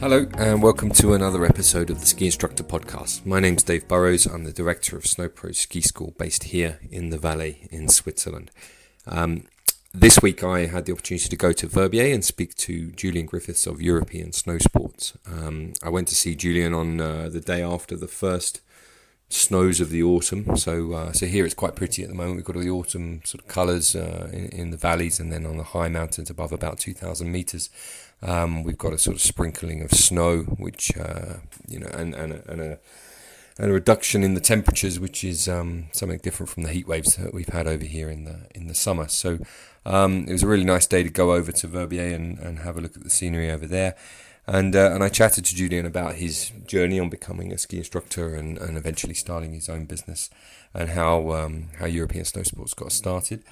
Hello and welcome to another episode of the Ski Instructor Podcast. My name's Dave Burrows. I'm the director of Snowsports Ski School based here in the Valais in Switzerland. This week I had the opportunity to go to Verbier and speak to Julian Griffiths of European Snowsports. I went to see Julian on the day after the first snows of the autumn. So here it's quite pretty at the moment. We've got all the autumn sort of colours in the valleys, and then on the high mountains above about 2,000 metres. We've got a sort of sprinkling of snow, which and a reduction in the temperatures, which is something different from the heat waves that we've had over here in the summer. So it was a really nice day to go over to Verbier and have a look at the scenery over there. And I chatted to Julian about his journey on becoming a ski instructor and eventually starting his own business, and how European Snowsports got started.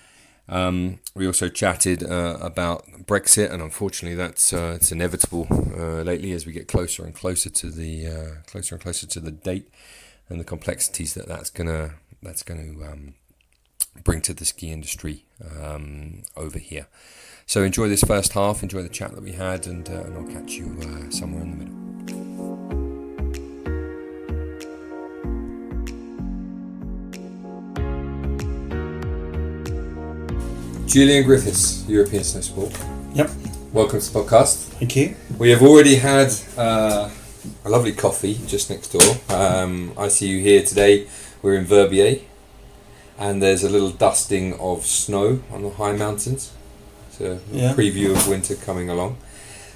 We also chatted about Brexit, and unfortunately that's it's inevitable lately as we get closer and closer to the date and the complexities that's going to bring to the ski industry over here. So enjoy this first half, enjoy the chat that we had, and I'll catch you somewhere in the middle. Julian Griffiths, European Snowsport. Yep. Welcome to the podcast. Thank you. We have already had a lovely coffee just next door. I see you here today. We're in Verbier, and there's a little dusting of snow on the high mountains. It's a preview of winter coming along.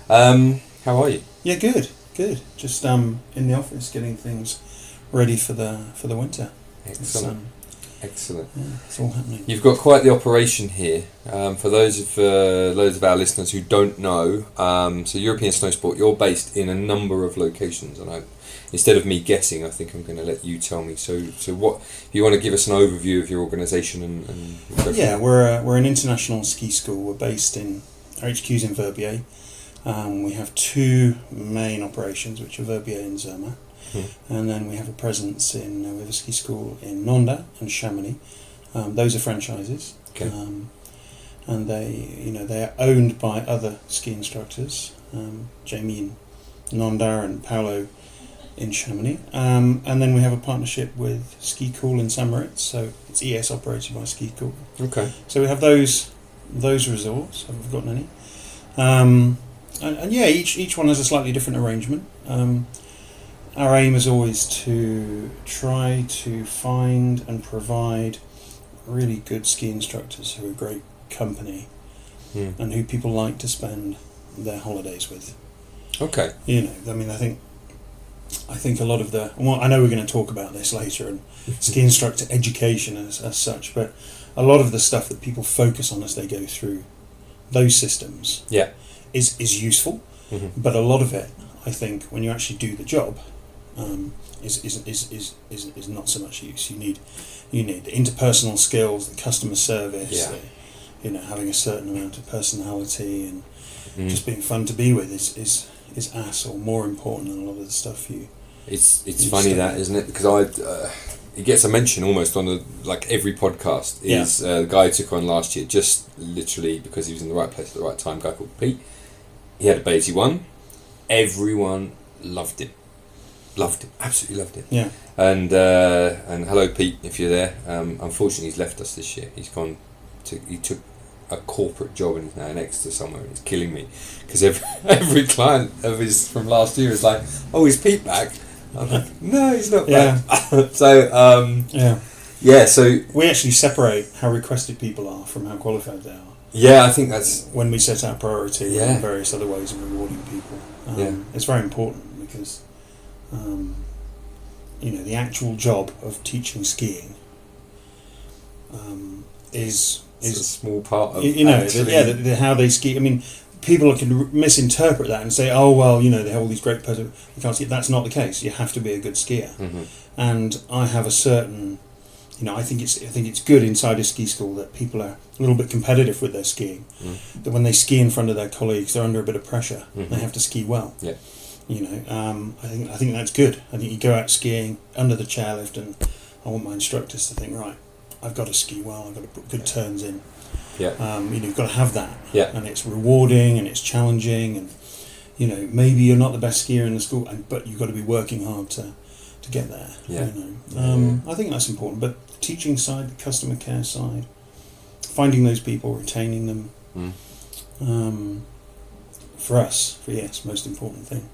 How are you? Yeah, good. Just in the office getting things ready for the winter. Excellent. Excellent. Yeah, it's all happening. You've got quite the operation here. For those of our listeners who don't know, so European Snowsport, you're based in a number of locations, and instead of me guessing, I think I'm going to let you tell me. So what you want to give us an overview of your organisation and yeah, we're an international ski school. We're based in our HQ's in Verbier. We have two main operations, which are Verbier and Zermatt. And then we have a presence we have a ski school in Nanda and Chamonix. Those are franchises. Okay. And they are owned by other ski instructors, Jamie in Nanda and Paolo in Chamonix. And then we have a partnership with Ski Cool in St. Moritz, so it's ES operated by Ski Cool. Okay. So we have those resorts. Have we forgotten any? And yeah, each one has a slightly different arrangement. Our aim is always to try to find and provide really good ski instructors who are great company and who people like to spend their holidays with. Okay. I think a lot of I know we're going to talk about this later, and ski instructor education as such, but a lot of the stuff that people focus on as they go through those systems is useful, but a lot of it, I think, when you actually do the job, is not so much use. You need the interpersonal skills, the customer service, having a certain amount of personality, and just being fun to be with is as or more important than a lot of the stuff you. It's funny that, isn't it? Because it gets a mention almost on every podcast. The guy I took on last year, just literally because he was in the right place at the right time. A guy called Pete. He had a Beatty 1. Everyone loved him. Absolutely loved him. Yeah. And hello Pete, if you're there. Unfortunately, he's left us this year. He took a corporate job and he's now next to somewhere, and it's killing me because every client of his from last year is like, "Oh, is Pete back?" I'm like, "No, he's not back." So we actually separate how requested people are from how qualified they are. Yeah, I think that's when we set our priority and various other ways of rewarding people. It's very important because. The actual job of teaching skiing is a small part of how they ski. I mean, people can misinterpret that and say, "Oh, well, they have all these great you can't ski." That's not the case. You have to be a good skier, and I have a certain. I think it's good inside a ski school that people are a little bit competitive with their skiing. That when they ski in front of their colleagues, they're under a bit of pressure. They have to ski well. Yeah. I think that's good. I think you go out skiing under the chairlift, and I want my instructors to think, right, I've got to ski well. I've got to put good turns in. Yeah. You've got to have that. Yeah. And it's rewarding and it's challenging, and you know, maybe you're not the best skier in the school, but you've got to be working hard to get there. Yeah. You know, I think that's important. But the teaching side, the customer care side, finding those people, retaining them. For us, for ES, most important thing.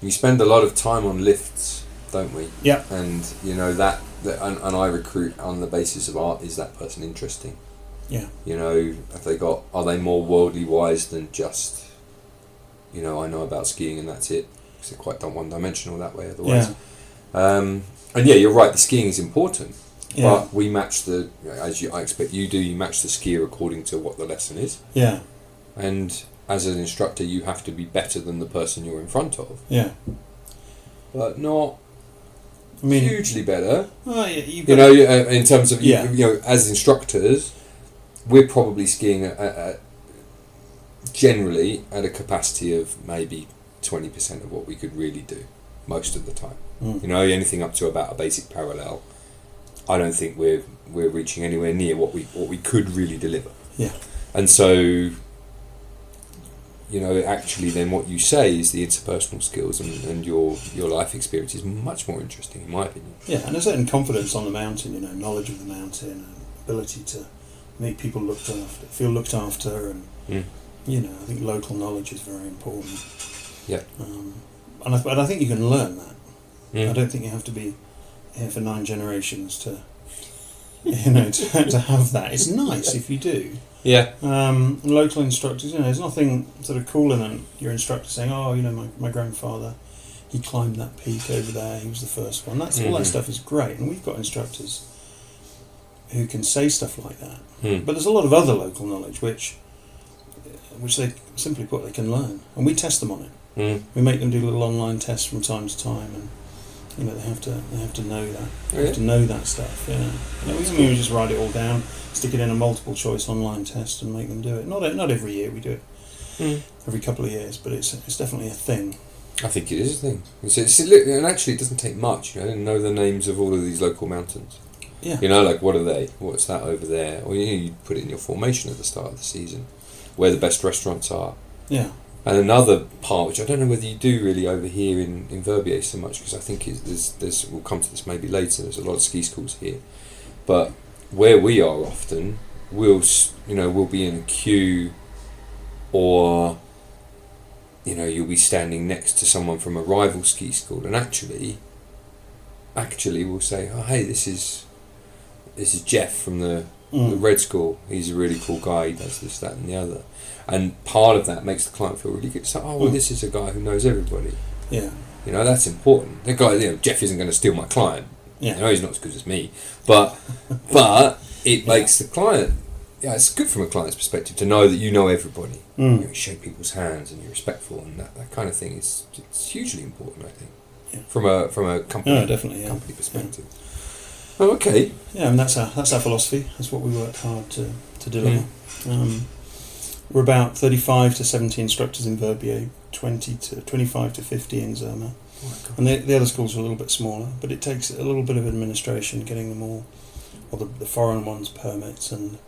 We spend a lot of time on lifts, don't we? Yeah. And you know and I recruit on the basis of art. Is that person interesting? Yeah. You know, are they more worldly wise than just, you know, I know about skiing and that's it? Because they're quite one-dimensional that way otherwise. Yeah. And yeah, you're right. The skiing is important, Yeah. but we match I expect you do. You match the skier according to what the lesson is. Yeah. And as an instructor, you have to be better than the person you're in front of. Yeah. But not I mean, hugely better. Oh, yeah, you know, in terms of Yeah. you know, as instructors, we're probably skiing generally at a capacity of maybe 20% of what we could really do most of the time. You know, anything up to about a basic parallel, I don't think we're reaching anywhere near what we could really deliver. Yeah. And so, you know, actually then what you say is the interpersonal skills and your life experience is much more interesting, in my opinion. Yeah, and a certain confidence on the mountain, you know, knowledge of the mountain, and ability to make people feel looked after, and you know, I think local knowledge is very important. Yeah. But I think you can learn that. I don't think you have to be here for 9 generations to, you know, to have that. It's nice if you do. Yeah. Local instructors, you know, there's nothing sort of cooler than your instructor saying, "Oh, you know, my grandfather, he climbed that peak over there. He was the first one." All that stuff is great, and we've got instructors who can say stuff like that. But there's a lot of other local knowledge which they simply put they can learn, and we test them on it. We make them do little online tests from time to time, and you know, they have to know that. They have to know that stuff. Yeah. You know, we just write it all down, stick it in a multiple choice online test, and make them do it. Not every year, we do it every couple of years, but it's definitely a thing. I think it is a thing. And actually, it doesn't take much. You know the names of all of these local mountains. Yeah. You know, like what are they? What's that over there? Or you put it in your formation at the start of the season, where the best restaurants are. Yeah. And another part, which I don't know whether you do really over here in Verbier so much, because I think there's we'll come to this maybe later. There's a lot of ski schools here, but where we are often, we'll be in a queue, or you know, you'll be standing next to someone from a rival ski school, and actually we'll say, "Oh, hey, this is Jeff from the Red School. He's a really cool guy. He does this, that, and the other." And part of that makes the client feel really good. So, oh, well, this is a guy who knows everybody. Yeah. You know, that's important. The guy, you know, Jeff isn't going to steal my client. Yeah. You know, he's not as good as me. But it makes the client, it's good from a client's perspective to know that you know everybody. You know, you shake people's hands and you're respectful, and that kind of thing it's hugely important, I think. Yeah. From a company, company perspective. Yeah. Oh, okay. Yeah, and that's our philosophy. That's what we work hard to deliver. We're about 35 to 70 instructors in Verbier, 25 to 50 in Zermatt. Oh, and the other schools are a little bit smaller, but it takes a little bit of administration getting them all, or the foreign ones, permits, and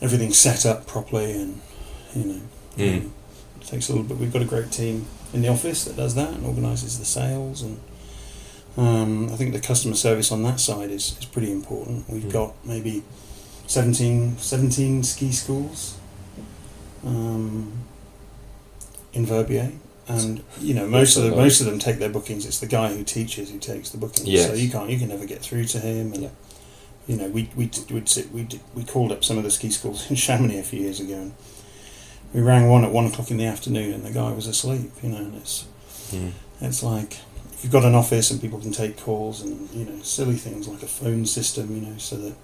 everything set up properly, and you know, it takes a little bit. We've got a great team in the office that does that and organises the sales, and I think the customer service on that side is pretty important. We've got maybe 17 ski schools in Verbier, and you know, most of them take their bookings. It's the guy who teaches who takes the bookings. Yes. So you can never get through to him, and you know, we called up some of the ski schools in Chamonix a few years ago, and we rang one at 1 o'clock in the afternoon, and the guy was asleep. You know, and it's like, if you've got an office and people can take calls, and you know, silly things like a phone system, you know, so that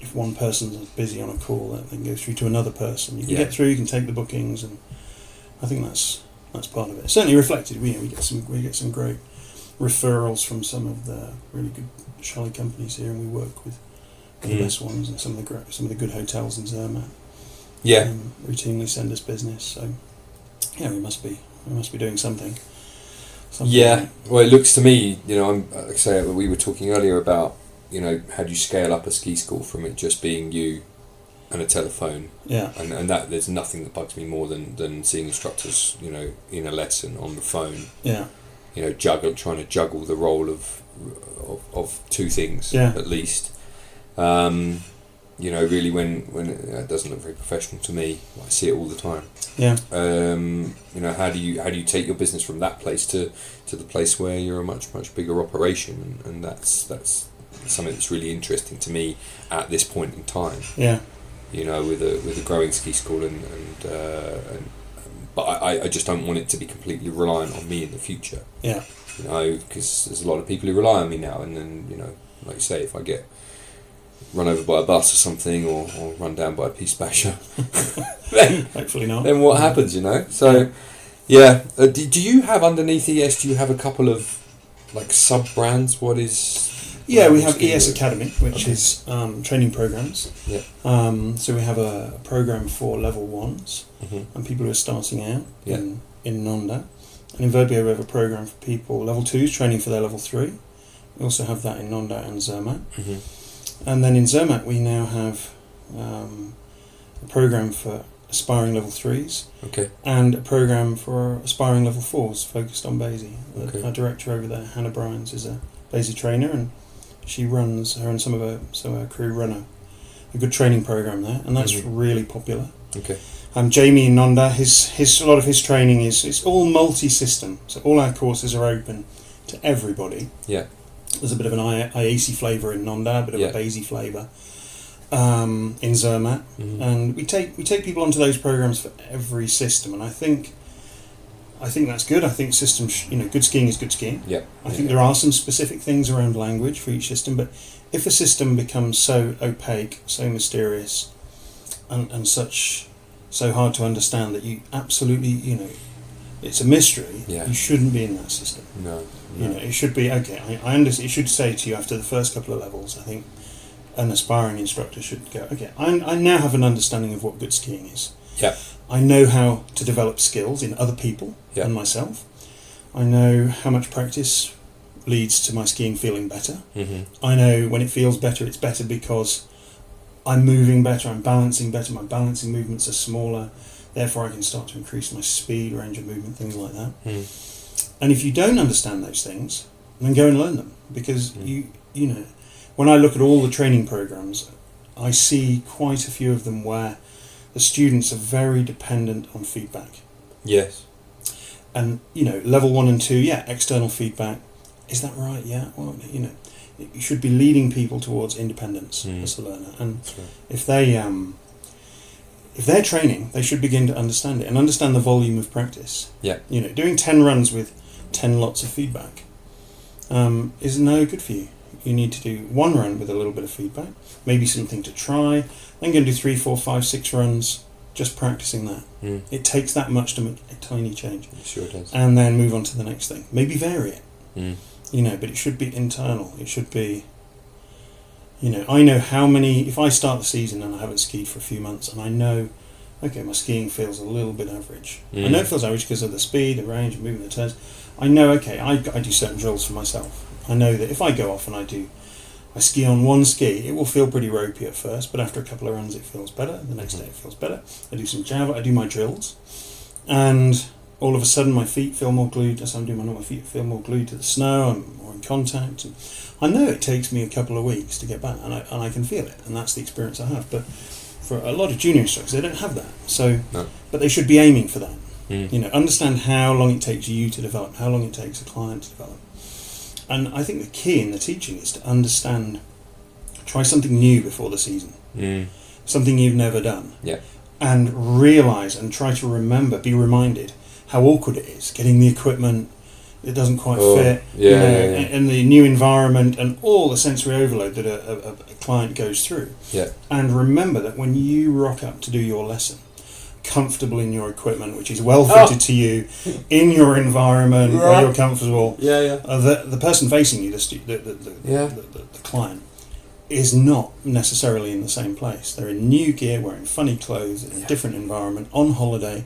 if one person's busy on a call, that then goes through to another person. You can get through, you can take the bookings, and I think that's part of it. Certainly reflected. We get some great referrals from some of the really good chalet companies here, and we work with the best ones, and some of the good hotels in Zermatt. Routinely send us business. So yeah, we must be doing something. Yeah. Well, it looks to me, you know, like I say, we were talking earlier about, you know, how do you scale up a ski school from it just being you and a telephone. Yeah. And that there's nothing that bugs me more than seeing instructors, in a lesson on the phone. Yeah. Trying to juggle the role of two things at least. Really when it doesn't look very professional to me. I see it all the time. Yeah. How do you take your business from that place to the place where you're a much bigger operation, and that's something that's really interesting to me at this point in time. Yeah. With a growing ski school but I just don't want it to be completely reliant on me in the future. Yeah. Because there's a lot of people who rely on me now, and then like you say, if I get run over by a bus or something, or run down by a pea basher, then hopefully not. Then what happens? So yeah. Do you have underneath ES? Do you have a couple of like sub brands? What is? Yeah, we have ES Academy, which is training programs. Yeah. So we have a program for level 1s and people who are starting out in Nonda. And in Verbier we have a program for people level 2s training for their level 3. We also have that in Nonda and Zermatt. And then in Zermatt we now have a program for aspiring level 3s and a program for aspiring level 4s focused on Basie. Our director over there, Hannah Bryans, is a Basie trainer, and she runs, her and some of her crew run a good training program there, and that's really popular. Jamie in Nonda, a lot of his training is all multi-system, so all our courses are open to everybody. Yeah. There's a bit of an IAC flavour in Nonda, a bit of a Basie flavour in Zermatt, and we take people onto those programs for every system, and I think that's good. I think systems, good skiing is good skiing. Yeah. I think there are some specific things around language for each system, but if a system becomes so opaque, so mysterious, and so hard to understand that you absolutely, it's a mystery, you shouldn't be in that system. No. It should be, okay, I understand, it should say to you after the first couple of levels, I think an aspiring instructor should go, okay, I now have an understanding of what good skiing is. Yeah. I know how to develop skills in other people and myself. I know how much practice leads to my skiing feeling better. I know when it feels better, it's better because I'm moving better, I'm balancing better, my balancing movements are smaller, therefore I can start to increase my speed, range of movement, things like that. And if you don't understand those things, then go and learn them, because when I look at all the training programs, I see quite a few of them where the students are very dependent on feedback. Yes. And, level 1 and 2, external feedback. Is that right? Yeah. Well, you should be leading people towards independence as a learner. And if they're training, they should begin to understand it and understand the volume of practice. Yeah. Doing 10 runs with 10 lots of feedback is no good for you. You need to do 1 run with a little bit of feedback, maybe something to try, then go and do 3, 4, 5, 6 runs, just practicing that. It takes that much to make a tiny change. It sure does. And then move on to the next thing. Maybe vary it. But it should be internal. It should be, I know how many, if I start the season and I haven't skied for a few months and I know, okay, my skiing feels a little bit average. I know it feels average because of the speed, the range, the movement, the turns. I know, okay, I do certain drills for myself. I know that if I go off and I ski on one ski, it will feel pretty ropey at first, but after a couple of runs it feels better, the next day it feels better. I do some Java, I do my drills, and all of a sudden my feet feel more glued, as I'm doing my normal feet feel more glued to the snow, I'm more in contact. And I know it takes me a couple of weeks to get back, and I can feel it, and that's the experience I have. But for a lot of junior instructors, they don't have that. So, but they should be aiming for that. Understand how long it takes you to develop, how long it takes a client to develop. And I think the key in the teaching is to understand, try something new before the season, something you've never done, and realise and try to remember, be reminded how awkward it is, getting the equipment, it doesn't quite fit, and the new environment and all the sensory overload that a client goes through. And remember that when you rock up to do your lesson, comfortable in your equipment, which is well fitted to you, in your environment where you're comfortable. The person facing you, the client, is not necessarily in the same place. They're in new gear, wearing funny clothes, in a different environment, on holiday.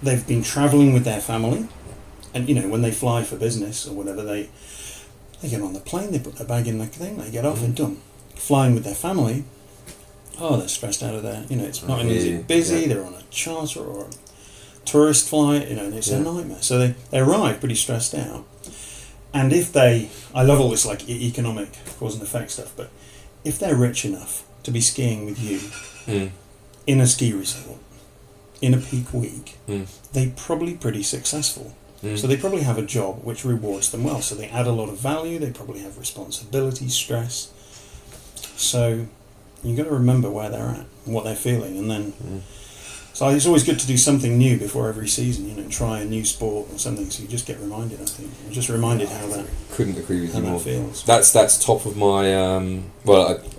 They've been travelling with their family, and when they fly for business or whatever, they get on the plane, they put their bag in the thing, they get off and done. Flying with their family, Oh, they're stressed out of there. It's not only is it busy, they're on a charter or a tourist flight, and it's a nightmare. So they arrive pretty stressed out. And if I love all this like economic cause and effect stuff, but if they're rich enough to be skiing with you in a ski resort in a peak week, they're probably pretty successful. So they probably have a job which rewards them well. So they add a lot of value. They probably have responsibility, stress. So you've got to remember where they're at and what they're feeling, and then. So it's always good to do something new before every season. Try a new sport or something. So you just get reminded. I think you're just reminded how that. Couldn't agree with you more. Feels. That's top of my.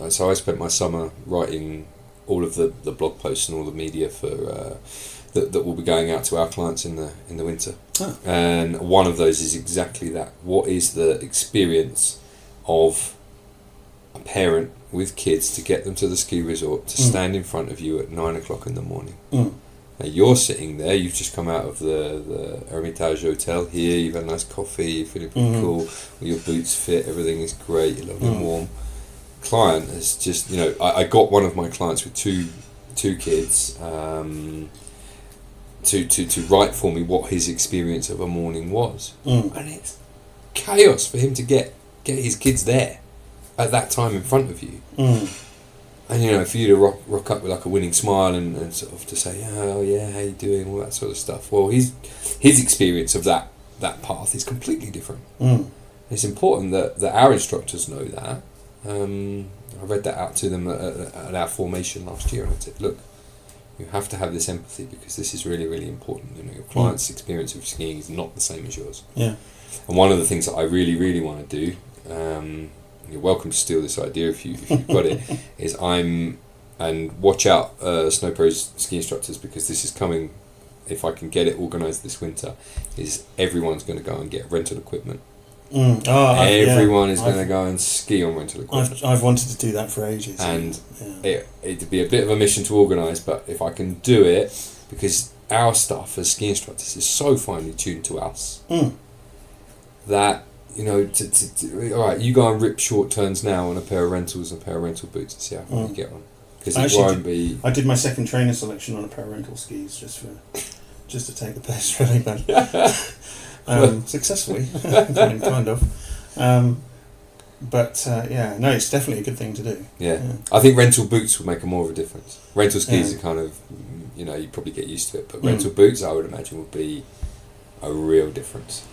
So I spent my summer writing all of the blog posts and all the media for. That will be going out to our clients in the winter, and one of those is exactly that. What is the experience of a parent with kids to get them to the ski resort to stand in front of you at 9 o'clock in the morning? Now you're sitting there. You've just come out of the Hermitage Hotel here. You've had a nice coffee. You're feeling pretty cool. All your boots fit. Everything is great. You're lovely and warm. Client is just I got one of my clients with two kids. To write for me what his experience of a morning was, and it's chaos for him to get his kids there at that time in front of you, and for you to rock up with like a winning smile and sort of to say, oh yeah, how you doing, all that sort of stuff. Well, his experience of that path is completely different. It's important that our instructors know that. I read that out to them at our formation last year, and I said, look, you have to have this empathy because this is really, really important. Your client's experience of skiing is not the same as yours. Yeah. And one of the things that I really, really want to do, you're welcome to steal this idea if you've got it, is and watch out Snowpro's ski instructors, because this is coming, if I can get it organised this winter, is everyone's going to go and get rental equipment. Everyone is going to go and ski on rental equipment. I've wanted to do that for ages. And it'd be a bit of a mission to organise, but if I can do it, because our stuff as ski instructors is so finely tuned to us, that, alright, you go and rip short turns now on a pair of rentals and a pair of rental boots and see how far you get on. Because it won't be... I did my second trainer selection on a pair of rental skis just to take the piss, really, but... successfully, kind of. It's definitely a good thing to do. Yeah. I think rental boots would make more of a difference. Rental skis are kind of, you probably get used to it, but rental boots, I would imagine, would be a real difference.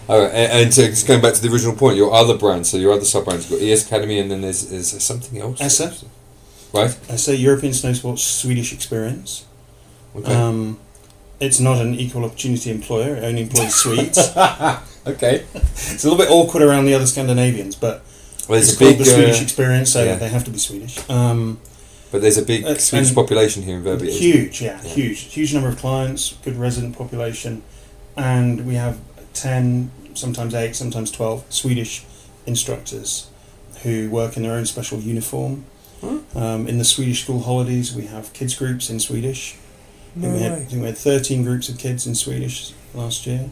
And so just going back to the original point, your other brands, so your other sub-brands, you've got ES Academy, and then there's something else? ESSA. Right? ESSA, European Snowsports Swedish Experience. Okay. It's not an equal opportunity employer. It only employs Swedes. Okay. It's a little bit awkward around the other Scandinavians, but it's called the Swedish Experience, so they have to be Swedish. But there's a big Swedish population here in Verbier. Huge number of clients, good resident population, and we have 10, sometimes 8, sometimes 12 Swedish instructors who work in their own special uniform. In the Swedish school holidays, we have kids groups in Swedish. I think we had 13 groups of kids in Swedish last year.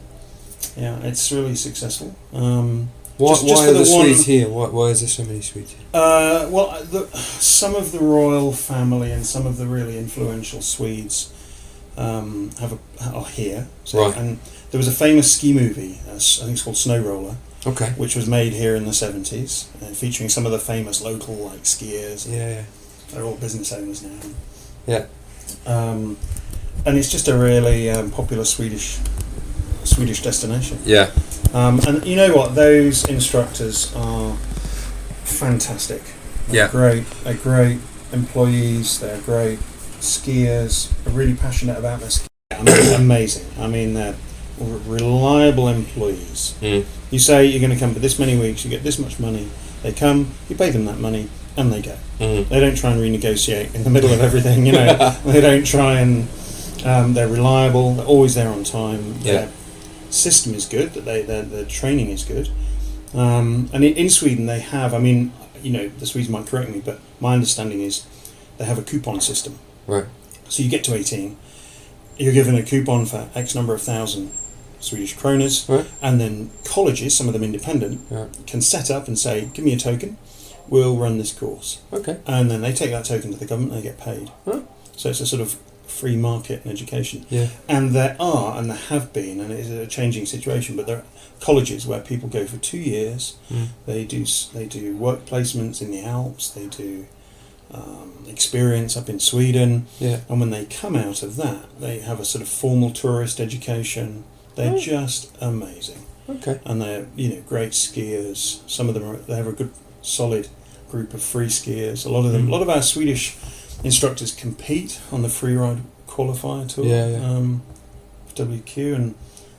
Yeah, it's really successful. Why are the Swedes here? Why is there so many Swedes here? Some of the royal family and some of the really influential Swedes are here. So, right. And there was a famous ski movie, I think it's called Snow Roller, which was made here in the 70s, featuring some of the famous local skiers. Yeah. They're all business owners now. Yeah. And it's just a really popular Swedish destination. Yeah. And you know what? Those instructors are fantastic. They're great employees. They're great skiers. They're really passionate about their ski. Amazing. I mean, they're reliable employees. You say you're going to come for this many weeks, you get this much money. They come, you pay them that money, and they go. They don't try and renegotiate in the middle of everything. They don't try and. They're reliable. They're always there on time. Their system is good. Their training is good. And in Sweden they have. I mean, the Swedes might correct me, but my understanding is they have a coupon system. Right. So you get to 18, you're given a coupon for X number of thousand Swedish kroners, right. And then colleges, some of them independent, can set up and say, "Give me a token. will run this course. Okay. And then they take that token to the government, they get paid. Huh? So it's a sort of free market in education. Yeah. And there are, and there have been, and it is a changing situation, but there are colleges where people go for 2 years. They do work placements in the Alps. They do experience up in Sweden. Yeah. And when they come out of that, they have a sort of formal tourist education. They're just amazing. Okay. And they're great skiers. Some of them they have a good solid group of free skiers. A lot of them, a lot of our Swedish instructors compete on the freeride qualifier tour. WQ, and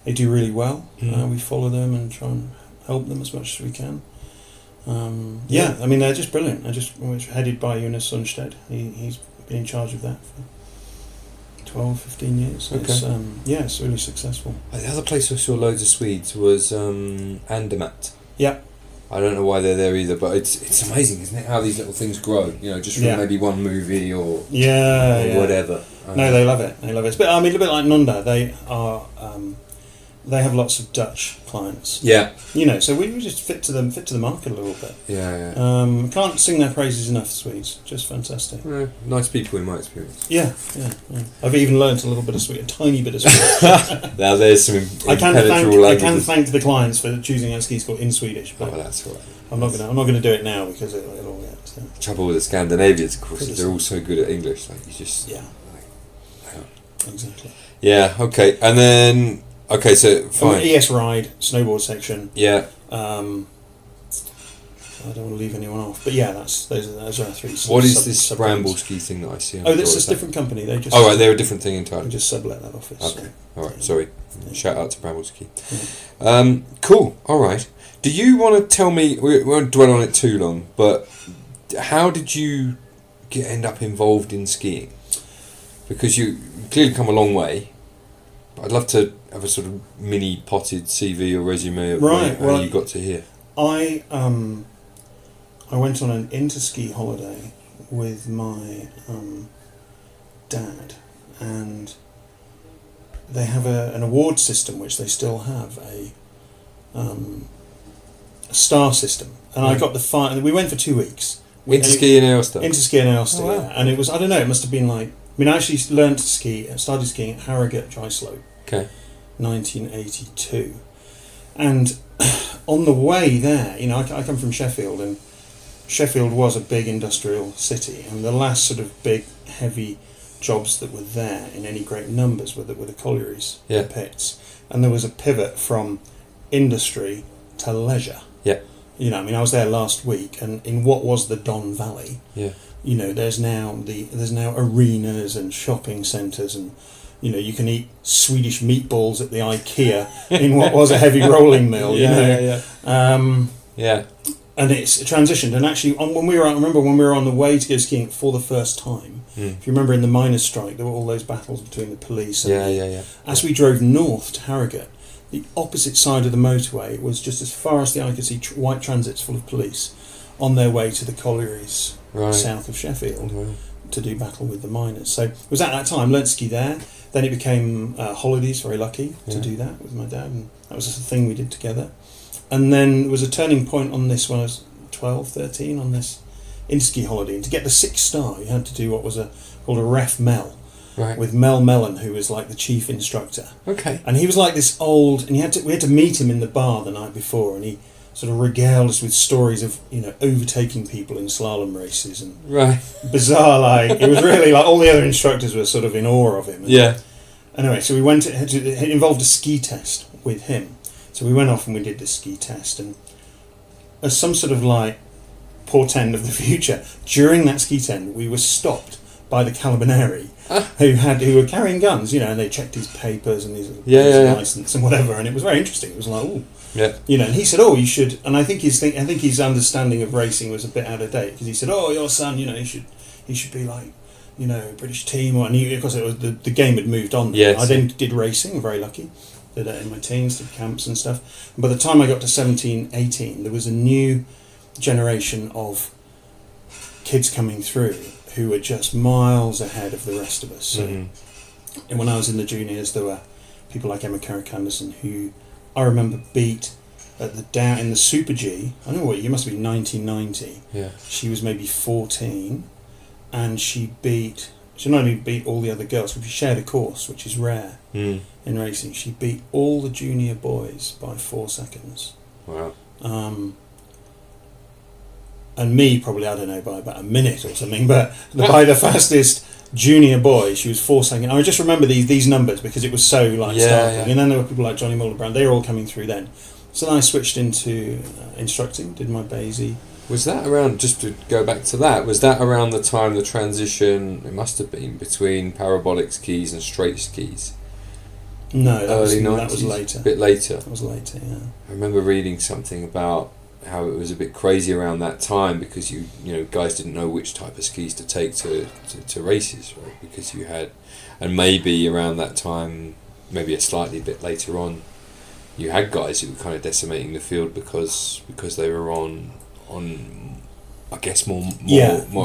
they do really well. We follow them and try and help them as much as we can. I mean, they're just brilliant. We're headed by Jonas Sundstedt. He's been in charge of that for 12, 15 years. Okay. It's really successful. The other place I saw loads of Swedes was Andermatt. Yeah. I don't know why they're there either, but it's amazing, isn't it? How these little things grow, just from maybe one movie or whatever. No, they love it. But I mean, a bit like Nonda, they are. They have lots of Dutch clients. Yeah. So we just fit to the market a little bit. Yeah. Can't sing their praises enough, Swedes. Just fantastic. Nice people in my experience. Yeah. I've even learnt a little bit of Swedish, a tiny bit of Swedish. Now there's some I can languages. thank the clients for choosing our ski school in Swedish, but that's all right. I'm not gonna do it now because it'll get. The trouble with the Scandinavians, of course, is they're all so good at English. Like you just exactly. Yeah. Okay. And then. Okay, so fine. ES ride, snowboard section. Yeah. I don't want to leave anyone off, but those are our three. What is this Bramble ski thing that I see? This is a different company. They just. Oh right, they're a different thing entirely. They just sublet that office. Okay. All right. Sorry. Shout out to Bramble Ski. Yeah. Cool. All right. Do you want to tell me? We won't dwell on it too long, but how did you end up involved in skiing? Because you clearly come a long way. I'd love to have a sort of mini potted CV or resume of how you got to here. I went on an inter-ski holiday with my dad, and they have an award system which they still have, a star system, and I got the we went for 2 weeks. Inter-ski in Ulster? Inter-ski in Ulster, and it was, I don't know, it must have been like, I actually learned to ski, started skiing at Harrogate Dry Slope. Okay. 1982, and on the way there, I come from Sheffield, and Sheffield was a big industrial city, and the last sort of big heavy jobs that were there in any great numbers were the collieries, the pits, and there was a pivot from industry to leisure. Yeah. I was there last week, and in what was the Don Valley, there's now arenas and shopping centres, and you can eat Swedish meatballs at the IKEA in what was a heavy rolling mill. And it's transitioned. And actually, I remember when we were on the way to go skiing for the first time. If you remember, in the miners' strike, there were all those battles between the police. And As we drove north to Harrogate, the opposite side of the motorway was just as far as the eye could see white transits full of police on their way to the collieries south of Sheffield to do battle with the miners. So it was at that time, learnt to ski there. Then it became holidays, very lucky to do that with my dad, and that was a thing we did together. And then there was a turning point on this when I was 12, 13, on this inter-ski holiday. And to get the 6 star, you had to do what was called a ref mel, with Mel Mellon, who was like the chief instructor. Okay. And he was like this old, and we had to meet him in the bar the night before, and he sort of regaled us with stories of overtaking people in slalom races and bizarre, like it was really like all the other instructors were sort of in awe of him. And anyway, so we went it involved a ski test with him. So we went off and we did the ski test, and as some sort of like portend of the future, during that ski test we were stopped by the Carabinieri who were carrying guns, and they checked his papers and his license and whatever, and it was very interesting. It was like, oh. Yeah. And he said, "Oh, you should." And I think his understanding of racing was a bit out of date, because he said, "Oh, your son, he should be like, British team." And of course, it was the game had moved on. Yes. I then did racing, very lucky. Did that in my teens, did camps and stuff. And by the time I got to 17, 18, there was a new generation of kids coming through who were just miles ahead of the rest of us. So, and when I was in the juniors, there were people like Emma Carrick-Anderson who I remember beat at in the Super G. I don't know what you must have been 1990. Yeah. She was maybe 14, and she not only beat all the other girls, but she shared a course, which is rare in racing. She beat all the junior boys by 4 seconds. Wow. And me probably, I don't know, by about a minute or something, but by the fastest junior boy, she was 4 seconds. I just remember these numbers because it was so startling. Yeah. And then there were people like Johnny Mulder-Brown. They were all coming through then. So then I switched into instructing, did my Basie. Was that around, just to go back to that, was that around the time the transition, it must have been, between parabolic skis and straight skis? No, that was later. A bit later. That was later, yeah. I remember reading something about how it was a bit crazy around that time because you know guys didn't know which type of skis to take to races, right? Because you had, and maybe around that time, maybe a slightly bit later on, you had guys who were kind of decimating the field because they were on I guess more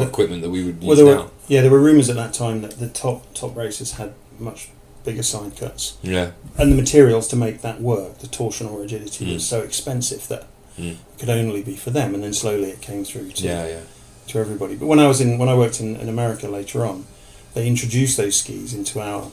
equipment that we would use now. There were rumours at that time that the top racers had much bigger side cuts. Yeah. And the materials to make that work, the torsional rigidity, was so expensive that it could only be for them, and then slowly it came through to everybody. But when I worked in America later on, they introduced those skis into our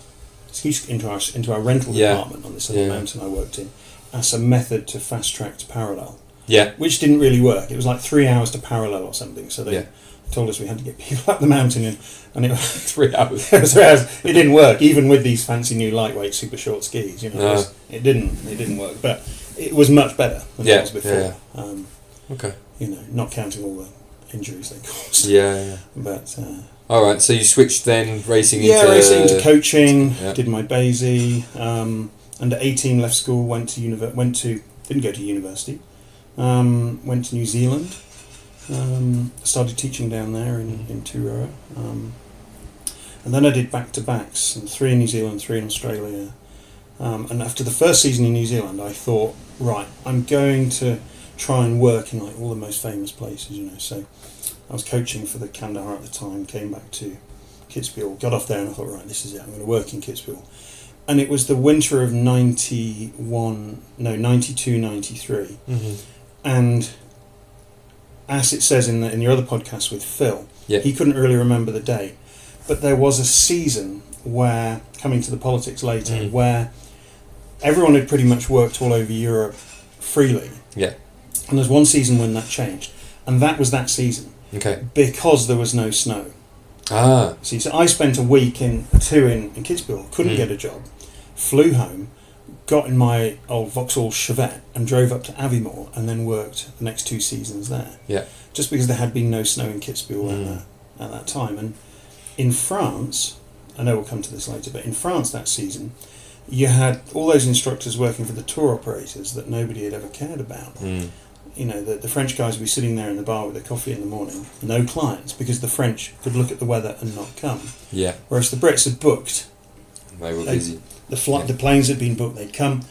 rental department on this other mountain I worked in as a method to fast track to parallel. Yeah. Which didn't really work. It was like 3 hours to parallel or something. So they told us we had to get people up the mountain and it was 3 hours. 3 hours. It didn't work, even with these fancy new lightweight super short skis. It didn't work. But it was much better than it was before. Yeah. Okay. Not counting all the injuries they caused. Yeah. But all right. So you switched then racing into coaching. Yeah. Did my Basie. Under 18, left school. Didn't go to university. Went to New Zealand. Started teaching down there in Turoa. And then I did back-to-backs, and 3 in New Zealand, 3 in Australia. And after the first season in New Zealand, I thought, right, I'm going to try and work in all the most famous places, So I was coaching for the Kandahar at the time, came back to Kitzbühel, got off there and I thought, right, this is it, I'm going to work in Kitzbühel. And it was the winter of 92, 93. And as it says in your other podcast with Phil, he couldn't really remember the date. But there was a season where, coming to the politics later, where everyone had pretty much worked all over Europe freely. Yeah. And there's one season when that changed. And that was that season. Okay. Because there was no snow. Ah. See, so I spent a week in Kitzbühel, couldn't get a job, flew home, got in my old Vauxhall Chevette and drove up to Aviemore and then worked the next 2 seasons there. Yeah. Just because there had been no snow in Kitzbühel at that time. And in France, I know we'll come to this later, but in France that season, you had all those instructors working for the tour operators that nobody had ever cared about. The French guys would be sitting there in the bar with their coffee in the morning, no clients, because the French could look at the weather and not come. Yeah. Whereas the Brits had booked. They were busy. The planes had been booked, they'd come,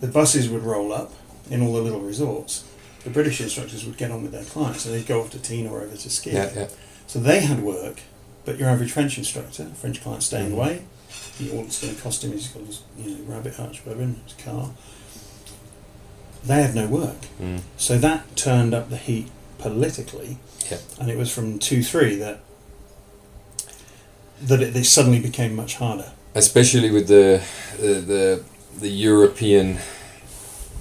the buses would roll up in all the little resorts, the British instructors would get on with their clients, so they'd go off to Tina or over to ski. Yeah. So they had work, but your average French instructor, French client staying away, all it's going to cost him is he's got his rabbit hutch, whatever, in his car. They had no work. So that turned up the heat politically, and it was from 2-3 that it suddenly became much harder. Especially with the European,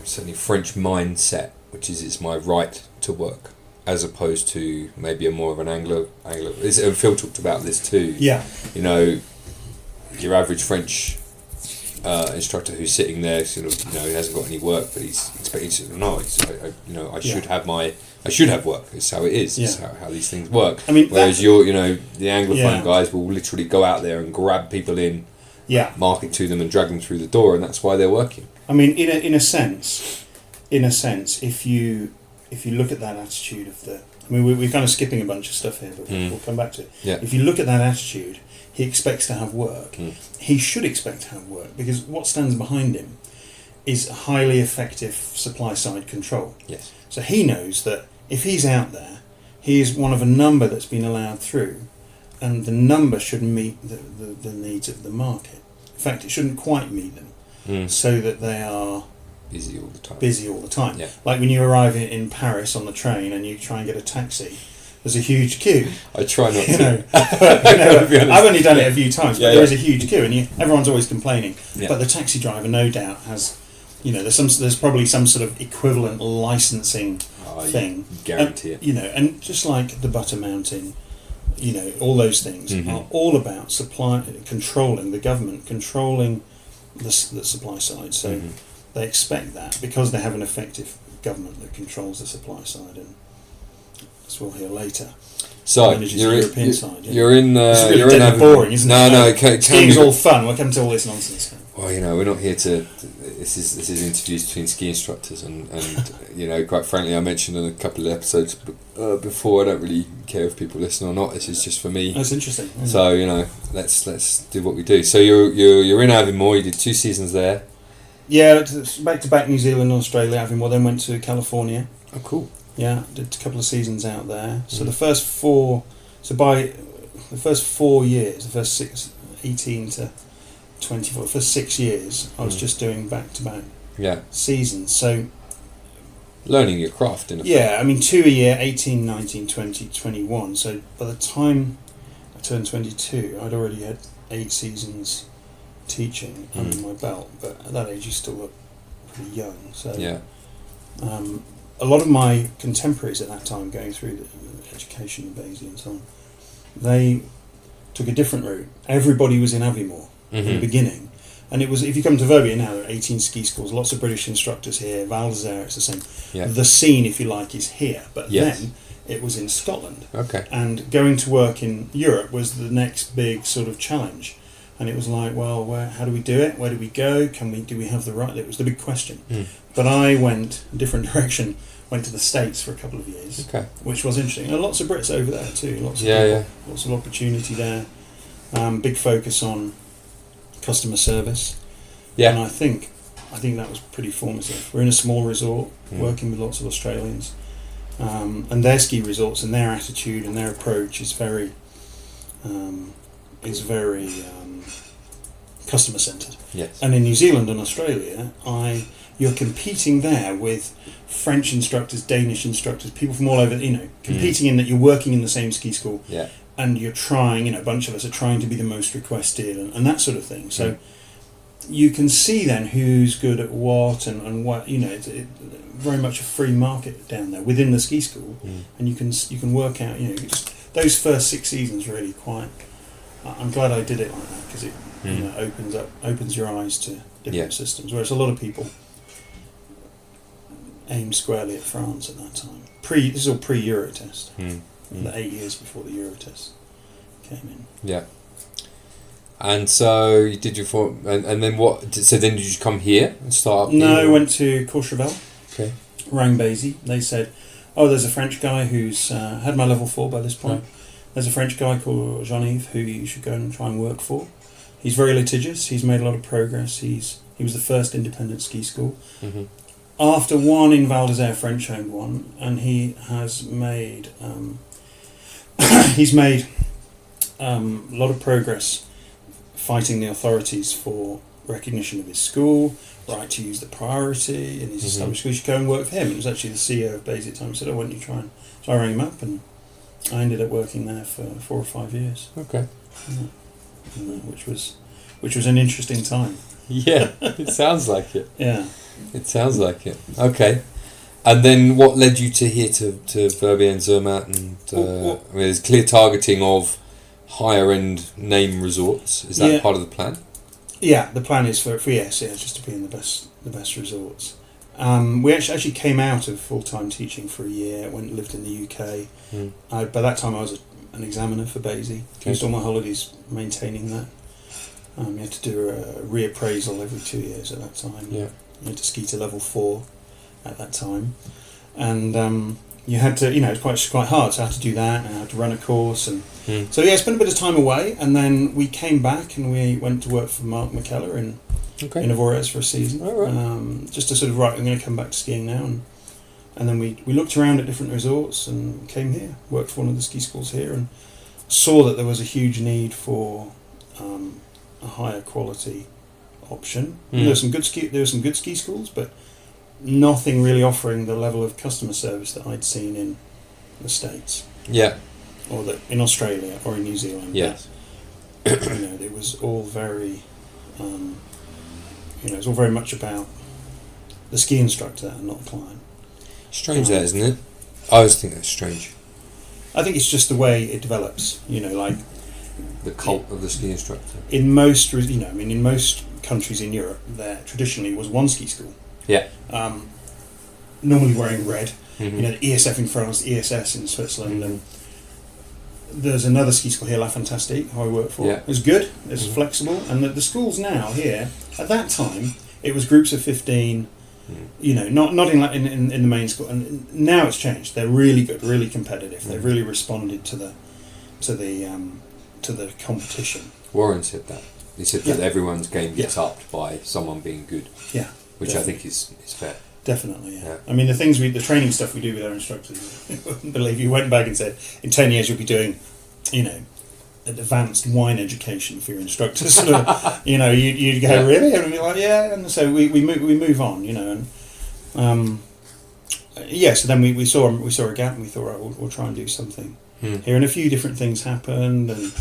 certainly French mindset, which is it's my right to work, as opposed to maybe a more of an Anglo. Phil talked about this too. Yeah. Your average French instructor who's sitting there, he hasn't got any work, but he's expecting I should have work. It's how it is. It's how these things work. Whereas the Anglophone guys will literally go out there and grab people in, market to them and drag them through the door, and that's why they're working. In a sense, if you look at that attitude of we're kind of skipping a bunch of stuff here, but we'll come back to it. Yeah. If you look at that attitude, he expects to have work. He should expect to have work, because what stands behind him is highly effective supply-side control. Yes. So he knows that if he's out there, he is one of a number that's been allowed through, and the number should meet the needs of the market. In fact, it shouldn't quite meet them, so that they are busy all the time. Busy all the time. Yeah. Like when you arrive in Paris on the train and you try and get a taxi, there's a huge queue. I try not You to. know, I've only done it a few times, but there is a huge queue, and everyone's always complaining. Yeah. But the taxi driver, no doubt, has, there's probably some sort of equivalent licensing thing. You guarantee it. And just like the butter mounting, all those things are all about controlling the government, controlling the supply side. So they expect that because they have an effective government that controls the supply side, and as we'll hear later. So you're in. It's really you're in boring, isn't it? No. Skiing's all fun. Welcome to all this nonsense. Well, we're not here to. This is interviews between ski instructors, and quite frankly, I mentioned in a couple of episodes before. I don't really care if people listen or not. This is just for me. That's interesting. So let's do what we do. So you're in Aviemore. You did 2 seasons there. Yeah, back to back New Zealand and Australia. Aviemore, then went to California. Oh, cool. Yeah, did a couple of seasons out there. So the first 4 years, the first 18 to 24, the first 6 years, I was just doing back-to-back seasons. So learning your craft in a I mean 2 a year, 18, 19, 20, 21. So by the time I turned 22, I'd already had 8 seasons teaching under my belt. But at that age, you still look pretty young. So a lot of my contemporaries at that time, going through the education in Basie and so on, they took a different route. Everybody was in Aviemore in the beginning, and it was, if you come to Verbier now, there are 18 ski schools, lots of British instructors here. Val d'Isère, it's the same. Yeah. The scene, if you like, is here, but then it was in Scotland. Okay. And going to work in Europe was the next big sort of challenge. And it was like, well, how do we do it? Where do we go? Do we have the right? It was the big question. But I went a different direction. Went to the States for a couple of years, which was interesting. And lots of Brits over there too. Lots of people, lots of opportunity there. Big focus on customer service. Yeah. And I think that was pretty formative. We're in a small resort, working with lots of Australians, and their ski resorts and their attitude and their approach is very customer centred. Yes. And in New Zealand and Australia, you're competing there with French instructors, Danish instructors, people from all over, competing in that you're working in the same ski school. Yeah. And you're trying, a bunch of us are trying to be the most requested and that sort of thing. So you can see then who's good at what and what, it's very much a free market down there within the ski school. And you can work out, just those first 6 seasons really quite, I'm glad I did it like that because it opens your eyes to different systems, whereas a lot of people aimed squarely at France at that time. This is all pre-Eurotest. The 8 years before the Eurotest came in. Yeah. And so you did your form, and then what? So then did you come here and start? No, I went to Courchevel. Okay. Rang Basie. They said, "Oh, there's a French guy who's had my level 4 by this point. Right. There's a French guy called Jean-Yves who you should go and try and work for. He's very litigious. He's made a lot of progress. He was the first independent ski school." After one in Val d'Isère, French-owned one, and he has made a lot of progress fighting the authorities for recognition of his school, right to use the priority in his established school. You should go and work for him. It was actually the CEO of Basie at the time. He said, "Oh, why don't you try?" And so I rang him up, and I ended up working there for 4 or 5 years. Okay. Which was an interesting time. Yeah, it sounds like it. Yeah. It sounds like it. Okay. And then what led you to here to Verbier and Zermatt? And there's clear targeting of higher end name resorts. Is that part of the plan? Yeah, the plan is for ES, just to be in the best resorts. We actually came out of full-time teaching for a year, lived in the UK. By that time I was an examiner for Basie. Used all my holidays maintaining that. You had to do a reappraisal every 2 years at that time. Yeah. You had to ski to level 4 at that time. And you had to, it's quite hard, so I had to do that, and I had to run a course. And so, I spent a bit of time away, and then we came back and we went to work for Mark McKellar in Avoriaz for a season. Oh, right. Just to sort of, I'm going to come back to skiing now. And then we looked around at different resorts and came here, worked for one of the ski schools here, and saw that there was a huge need for a higher quality option. There were some good ski schools, but nothing really offering the level of customer service that I'd seen in the States. Yeah. Or in Australia or in New Zealand. Yes. It was all very, it was all very much about the ski instructor and not the client. Strange that, isn't it? I always think that's strange. I think it's just the way it develops. Like the cult of the ski instructor. In most, in most countries in Europe, there traditionally was one ski school. Yeah. Normally wearing red. Mm-hmm. The ESF in France, the ESS in Switzerland, and there's another ski school here, La Fantastique, who I work for. Yeah. It was good, it's flexible, and the schools now here, at that time, it was groups of 15, not in the main school, and now it's changed. They're really good, really competitive. They've really responded to the competition. Warren said that. He said that everyone's game gets upped by someone being good. Yeah. Which definitely. I think is fair. Definitely, yeah. Yeah. I mean, the training stuff we do with our instructors, you wouldn't believe, you went back and said, in 10 years you'll be doing, advanced wine education for your instructors. You'd go, really? And we'd be like, yeah. And so we move on, and so then we saw a gap and we thought, right, we'll try and do something here. And a few different things happened, and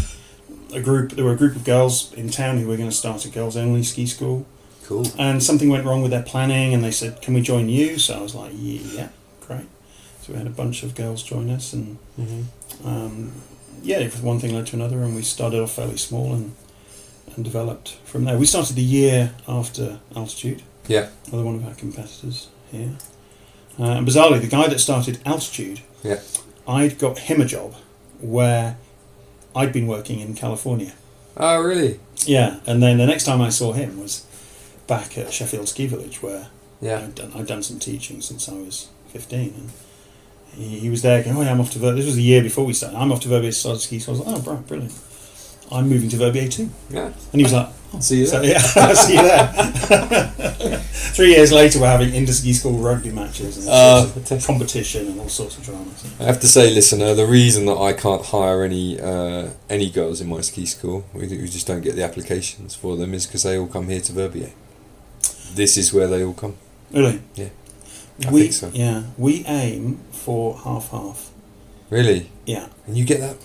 there were a group of girls in town who were going to start a girls-only ski school. Cool. And something went wrong with their planning, and they said, "Can we join you?" So I was like, "Yeah, great." So we had a bunch of girls join us, and one thing led to another, and we started off fairly small and developed from there. We started a year after Altitude. Yeah. Another one of our competitors here. And bizarrely, the guy that started Altitude, I'd got him a job where I'd been working in California. Oh, really? Yeah, and then the next time I saw him was back at Sheffield Ski Village, where I'd done some teaching since I was 15, and he was there going, I'm off to Verbier. This was the year before we started. I'm off to Verbier to start ski. So I was like, oh, brilliant. I'm moving to Verbier too. Yeah. And he was like, see you there. I'll see you there. 3 years later, we're having inter-ski school rugby matches and all sorts of competition and all sorts of dramas. I have to say, listener, the reason that I can't hire any girls in my ski school, we just don't get the applications for them, is because they all come here to Verbier. This is where they all come. Really? Yeah. I think so. Yeah. We aim for half-half. Really? Yeah. And you get that?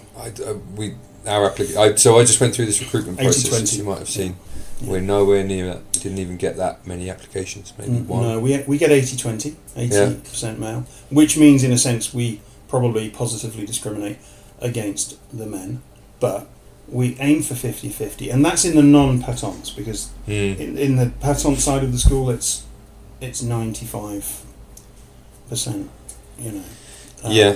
So I just went through this recruitment process, 80-20. as you might have seen. Yeah. We're nowhere near that. We didn't even get that many applications, maybe one. No, we get 80-20, 80% male, which means in a sense we probably positively discriminate against the men, but we aim for 50-50, and that's in the non-patents, because in the patent side of the school it's 95%,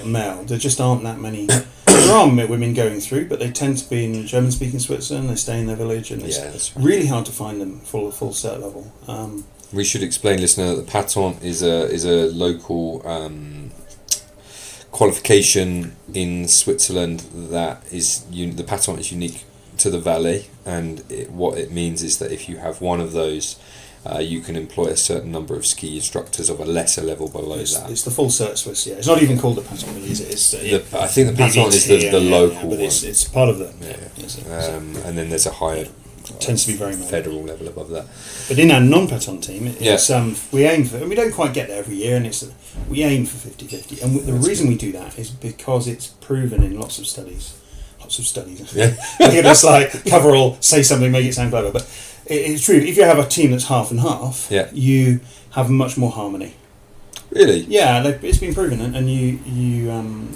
male. There just aren't that many. There are women going through, but they tend to be in German-speaking Switzerland. They stay in their village, and it's really hard to find them full cert level. We should explain, listener, that the patent is a local qualification in Switzerland that is the patent is unique to the Valais, and what it means is that if you have one of those, you can employ a certain number of ski instructors of a lesser level below that. It's the full cert Swiss, yeah. It's not even called the patent, really, is it? I think the patent is the local but one. It's part of the... and then there's a higher... tends to be very federal level above that. But in our non-patent team, we aim for... And we don't quite get there every year, and we aim for 50-50. And the reason we do that is because it's proven in lots of studies. Yeah. It's like cover all, say something, make it sound clever, but it's true. If you have a team that's half and half, you have much more harmony. Really? Yeah, it's been proven, and you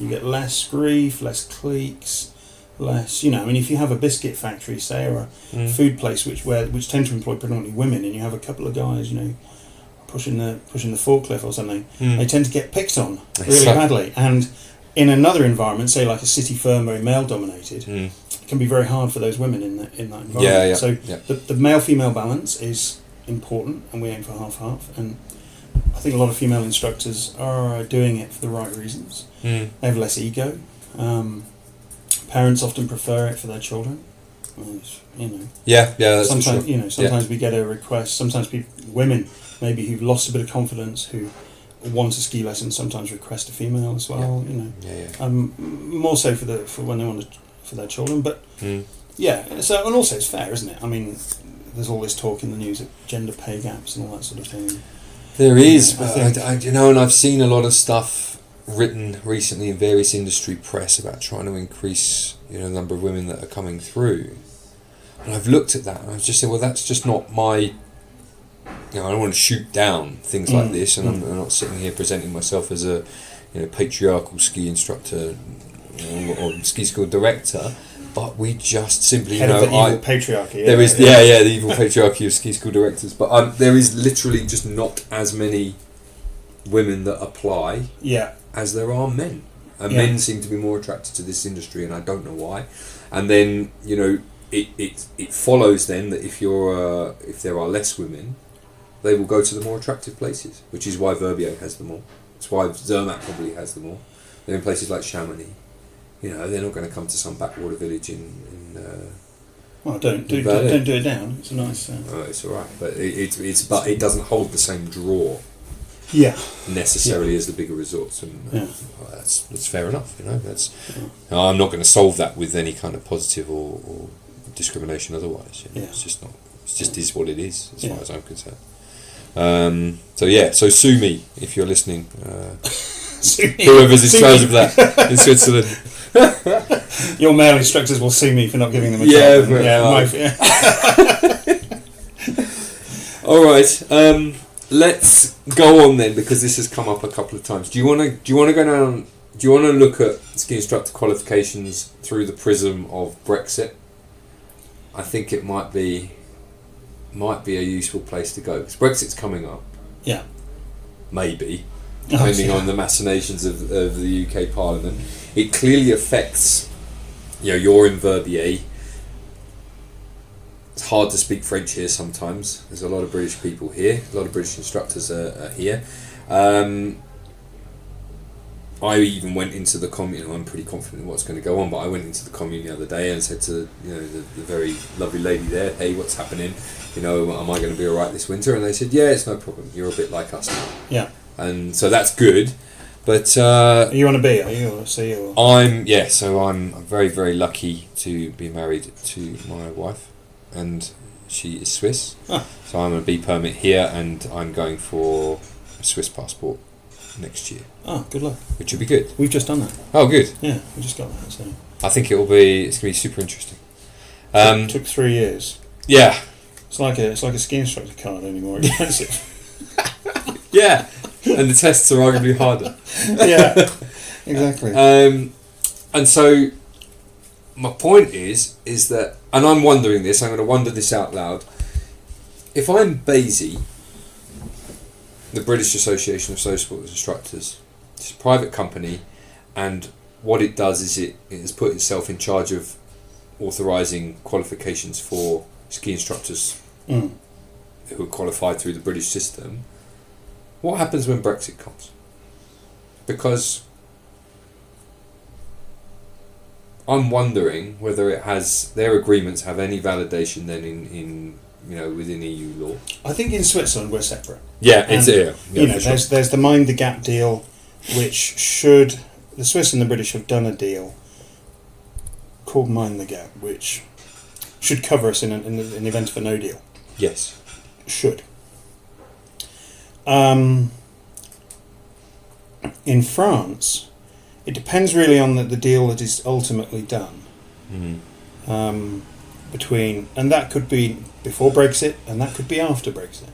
get less grief, less cliques, less. If you have a biscuit factory, say, or a food place which tend to employ predominantly women, and you have a couple of guys, pushing the forklift or something, they tend to get picked on really badly, and in another environment, say like a city firm, very male dominated, it can be very hard for those women in that environment. So the male-female balance is important, and we aim for half-half. And I think a lot of female instructors are doing it for the right reasons. They have less ego. Parents often prefer it for their children. That's sometimes for sure. Sometimes we get a request. Sometimes women maybe who've lost a bit of confidence who want a ski lesson sometimes request a female as well. More so for when they want for their children, but so, and also it's fair, isn't it? I mean, there's all this talk in the news of gender pay gaps and all that sort of thing. There is, I but think. and I've seen a lot of stuff written recently in various industry press about trying to increase, the number of women that are coming through. And I've looked at that and I've just said, well, that's just not my. I don't want to shoot down things like this, and I'm not sitting here presenting myself as a, patriarchal ski instructor or ski school director. But we just simply, Head of the evil patriarchy. There is, the evil patriarchy of ski school directors. But there is literally just not as many women that apply as there are men. And men seem to be more attracted to this industry, and I don't know why. And then, it follows then that if there are less women, they will go to the more attractive places, which is why Verbier has them all. That's why Zermatt probably has them all. They're in places like Chamonix. They're not going to come to some backwater village in well, don't do it down. It's a nice. Oh, it's all right, but it doesn't hold the same draw. Necessarily as the bigger resorts, and well, that's fair enough. I'm not going to solve that with any kind of positive or discrimination. Otherwise, it's just not. It just is what it is, as far as I'm concerned. So sue me if you're listening. Whoever's in charge of that in Switzerland. Your male instructors will sue me for not giving them a All right. Let's go on then, because this has come up a couple of times. Do you want to go down? Do you want to look at ski instructor qualifications through the prism of Brexit? I think it might be a useful place to go, because Brexit's coming up. Yeah. Maybe. Depending on the machinations of the UK Parliament. It clearly affects, you're in Verbier. It's hard to speak French here sometimes. There's a lot of British people here. A lot of British instructors are here. I even went into the commune. I'm pretty confident in what's going to go on, but I went into the commune the other day and said to the very lovely lady there, "Hey, what's happening? Am I going to be all right this winter?" And they said, "Yeah, it's no problem. You're a bit like us now." Yeah. And so that's good. But are you on a B? Are you or a C? Or? So I'm very, very lucky to be married to my wife, and she is Swiss. So I'm on a B permit here, and I'm going for a Swiss passport next year. Oh, good luck. Which would be good. We've just done that. Oh, good. Yeah, we just got that. So I think it's going to be super interesting. It took 3 years. Yeah. It's like a ski instructor card, only more expensive. Yeah. And the tests are arguably harder. Yeah, exactly. And so my point is that, and I'm wondering this, I'm going to wonder this out loud. If I'm BASI, the British Association of Snowsports Instructors, it's a private company, and what it does is it has put itself in charge of authorising qualifications for ski instructors who are qualified through the British system. What happens when Brexit comes? Because I'm wondering whether their agreements have any validation then in within EU law. I think in Switzerland we're separate. Yeah, it's here. There's the Mind the Gap deal, which the Swiss and the British have done a deal called Mind the Gap, which should cover us in the event of a no deal. Yes. Should. In France, it depends really on the deal that is ultimately done. And that could be before Brexit, and that could be after Brexit.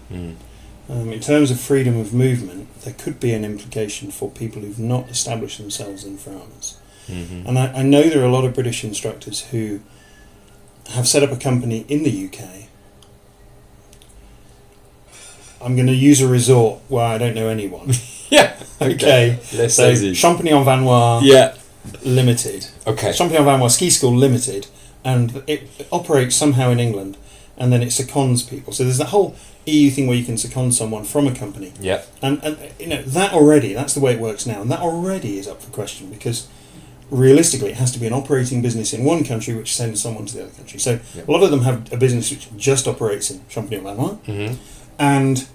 In terms of freedom of movement, there could be an implication for people who've not established themselves in France. And I know there are a lot of British instructors who have set up a company in the UK. I'm going to use a resort where I don't know anyone. Yeah. Okay. So Champignon-Vanois Limited. Okay. Champignon-Vanois Ski School Limited, and it operates somehow in England, and then it seconds people. So there's that whole EU thing where you can second someone from a company. Yeah. And that's the way it works now, and that already is up for question, because realistically it has to be an operating business in one country which sends someone to the other country. So a lot of them have a business which just operates in Champignon-Vanois and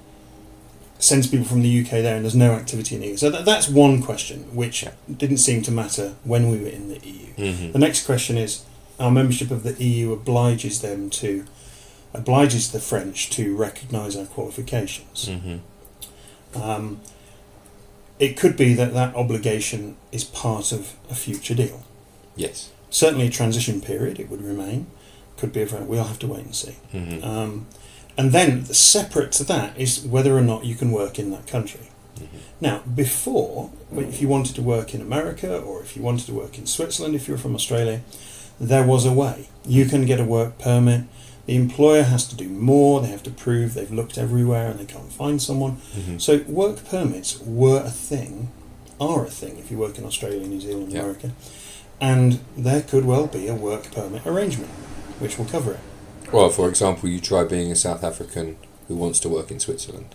sends people from the UK there, and there's no activity in the EU. So that's one question which didn't seem to matter when we were in the EU. The next question is, our membership of the EU obliges the French to recognise our qualifications. It could be that obligation is part of a future deal. Yes. Certainly a transition period, it would remain. Could be we'll have to wait and see. Mm-hmm. And then separate to that is whether or not you can work in that country. Mm-hmm. Now, before, if you wanted to work in America or if you wanted to work in Switzerland, if you were from Australia, there was a way. You can get a work permit. The employer has to do more. They have to prove they've looked everywhere and they can't find someone. Mm-hmm. So work permits were a thing, are a thing if you work in Australia, New Zealand, Yeah. America. And there could well be a work permit arrangement which will cover it. Well, for example, you try being a South African who wants to work in Switzerland.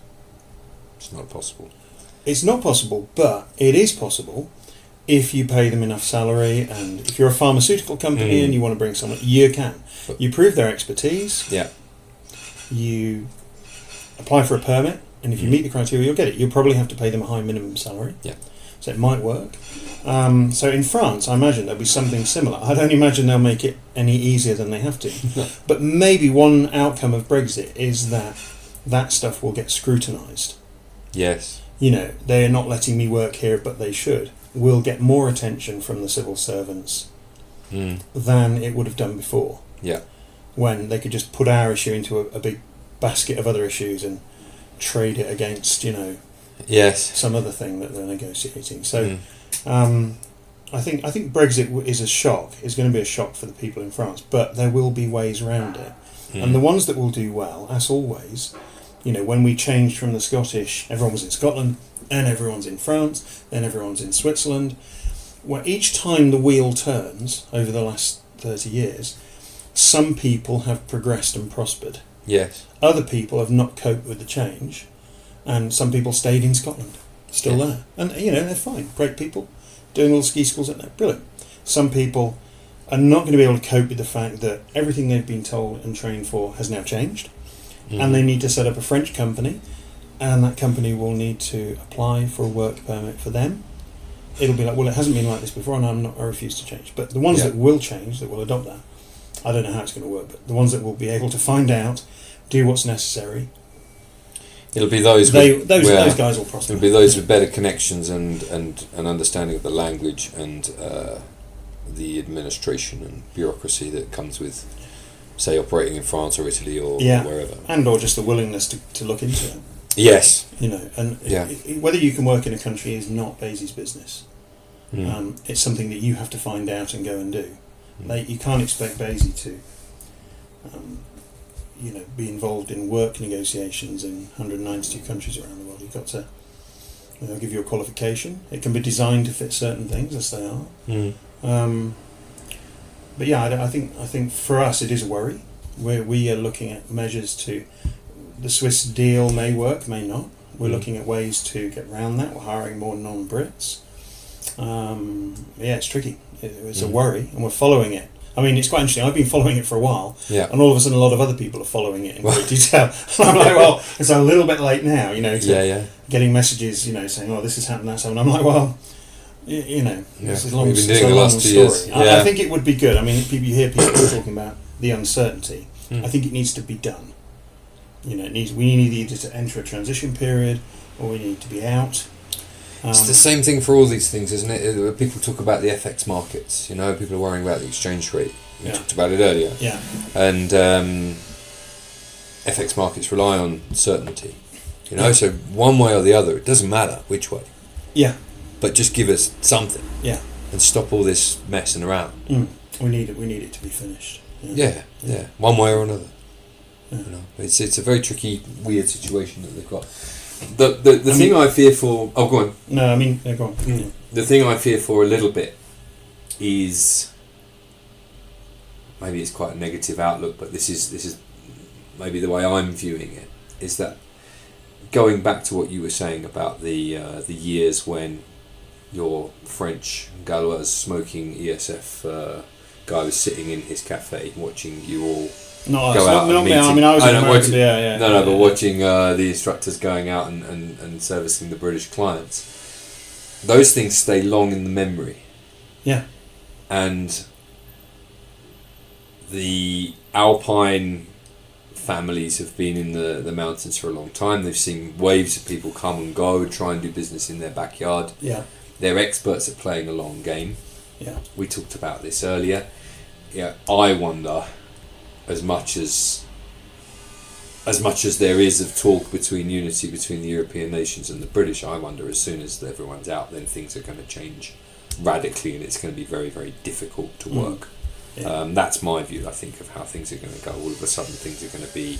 It's not possible. It's not possible, but it is possible if you pay them enough salary, and if you're a pharmaceutical company and you want to bring someone, you can. You prove their expertise. Yeah. You apply for a permit, and if you meet the criteria, you'll get it. You'll probably have to pay them a high minimum salary. Yeah. So it might work. So in France, I imagine there'll be something similar. I don't imagine they'll make it any easier than they have to. But maybe one outcome of Brexit is that stuff will get scrutinised. Yes. You know, they are not letting me work here, but they should. Will get more attention from the civil servants than it would have done before. Yeah. When they could just put our issue into a big basket of other issues and trade it against, Yes. some other thing that they're negotiating. So, I think Brexit is a shock. It's going to be a shock for the people in France, but there will be ways around it. And the ones that will do well, as always, when we changed from the Scottish, everyone was in Scotland, and everyone's in France, then everyone's in Switzerland. Where each time the wheel turns over the last 30 years, some people have progressed and prospered. Yes. Other people have not coped with the change, and some people stayed in Scotland, still there. And, they're fine. Great people, doing all the ski schools at there. Brilliant. Some people are not going to be able to cope with the fact that everything they've been told and trained for has now changed, and they need to set up a French company, and that company will need to apply for a work permit for them. It'll be like, well, it hasn't been like this before, and I refuse to change. But the ones that will change, that will adopt that, I don't know how it's going to work, but the ones that will be able to find out, do what's necessary, it'll be those those guys will prosper. It'll be those with better connections and an understanding of the language and the administration and bureaucracy that comes with, say, operating in France or Italy or wherever. And or just the willingness to look into it. Yes. Whether you can work in a country is not Basie's business. It's something that you have to find out and go and do. You can't expect Basie to be involved in work negotiations in 192 countries around the world. You've got to give you a qualification. It can be designed to fit certain things, as they are. But I think for us it is a worry. We are looking at measures to. The Swiss deal may work, may not. We're looking at ways to get around that. We're hiring more non-Brits. It's tricky. It's a worry, and we're following it. I mean, it's quite interesting. I've been following it for a while, and all of a sudden a lot of other people are following it in great detail. And I'm like, well, it's a little bit late now, getting messages, saying, oh, this has happened, that's happened. I'm like, well, this is a long story. I think it would be good. I mean, you hear people talking about the uncertainty. I think it needs to be done. We need either to enter a transition period or we need to be out. It's the same thing for all these things, isn't it? People talk about the FX markets, people are worrying about the exchange rate. We talked about it earlier. Yeah. And FX markets rely on certainty. So one way or the other, it doesn't matter which way. Yeah. But just give us something. Yeah. And stop all this messing around. We need it to be finished. Yeah. One way or another. It's a very tricky, weird situation that they've got. The thing I fear for. Oh, go on. No, I mean, go on. Yeah. The thing I fear for a little bit is maybe it's quite a negative outlook, but this is maybe the way I'm viewing it. Is that going back to what you were saying about the years when your French Gaulois smoking ESF guy was sitting in his cafe watching you all. Not go out not me. I mean, I was in America. But watching the instructors going out and servicing the British clients, those things stay long in the memory. Yeah. And the Alpine families have been in the mountains for a long time. They've seen waves of people come and go and try and do business in their backyard. Yeah. They're experts at playing a long game. Yeah. We talked about this earlier. Yeah, I wonder, as much as there is of talk between unity between the European nations and the British, I wonder as soon as everyone's out, then things are going to change radically, and it's going to be very, very difficult to work. Yeah. That's my view, I think, of how things are going to go. All of a sudden, things are going to be,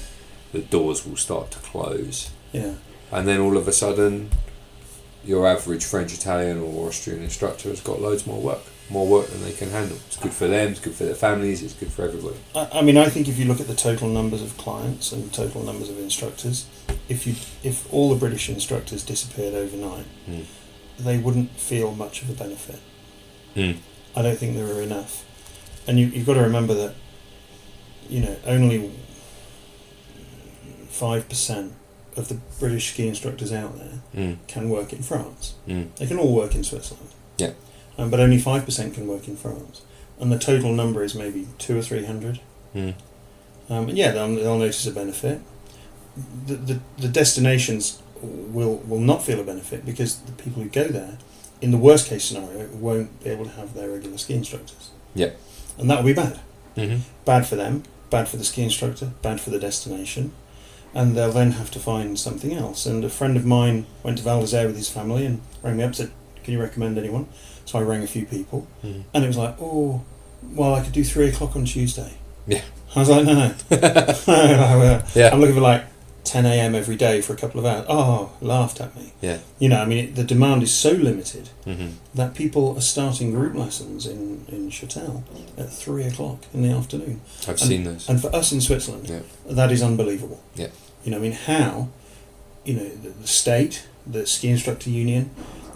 the doors will start to close. Yeah. And then all of a sudden, your average French, Italian or Austrian instructor has got loads more work than they can handle. It's good for them, it's good for their families, it's good for everybody. I mean, I think if you look at the total numbers of clients and the total numbers of instructors, if all the British instructors disappeared overnight, they wouldn't feel much of a benefit. I don't think there are enough. And you've got to remember that, only 5% of the British ski instructors out there can work in France. They can all work in Switzerland. Yeah. But only 5% can work in France. And the total number is maybe 200 or 300. And they'll notice a benefit. The destinations will not feel a benefit because the people who go there, in the worst case scenario, won't be able to have their regular ski instructors. Yeah. And that will be bad. Bad for them, bad for the ski instructor, bad for the destination. And they'll then have to find something else. And a friend of mine went to Val d'Isère with his family and rang me up and said, "Can you recommend anyone?" So I rang a few people. And it was like, I could do 3 o'clock on Tuesday. Yeah. I was like, no. Yeah. I'm looking for like 10 a.m. every day for a couple of hours. Oh, laughed at me. Yeah. The demand is so limited that people are starting group lessons in Châtel at 3 o'clock in the afternoon. I've seen those. And for us in Switzerland, that is unbelievable. Yeah. How, the state, the ski instructor union,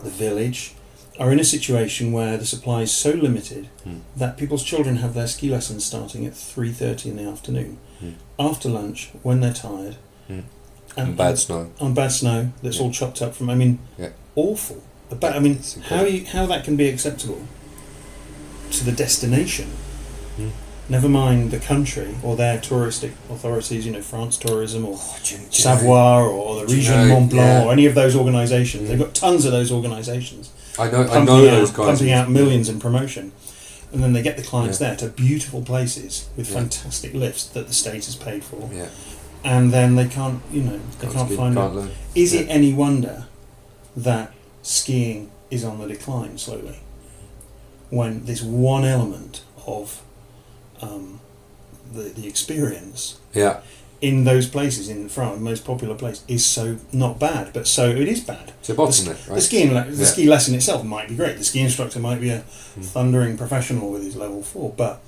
the village, are in a situation where the supply is so limited that people's children have their ski lessons starting at 3:30 in the afternoon, after lunch, when they're tired, and bad snow. On bad snow that's all chopped up from. Awful. But how that can be acceptable to the destination? Never mind the country or their touristic authorities. France Tourism or Savoie or the Region Mont Blanc or any of those organisations. They've got tons of those organisations. I know those guys. Pumping out millions in promotion. And then they get the clients there to beautiful places with fantastic lifts that the state has paid for. Yeah. And then they can't find it. Is it any wonder that skiing is on the decline slowly? When this one element of the experience in those places in France, the most popular place, is so not bad, but so it is bad. It's a bottleneck, right? The ski lesson itself might be great. The ski instructor might be a thundering professional with his level 4, but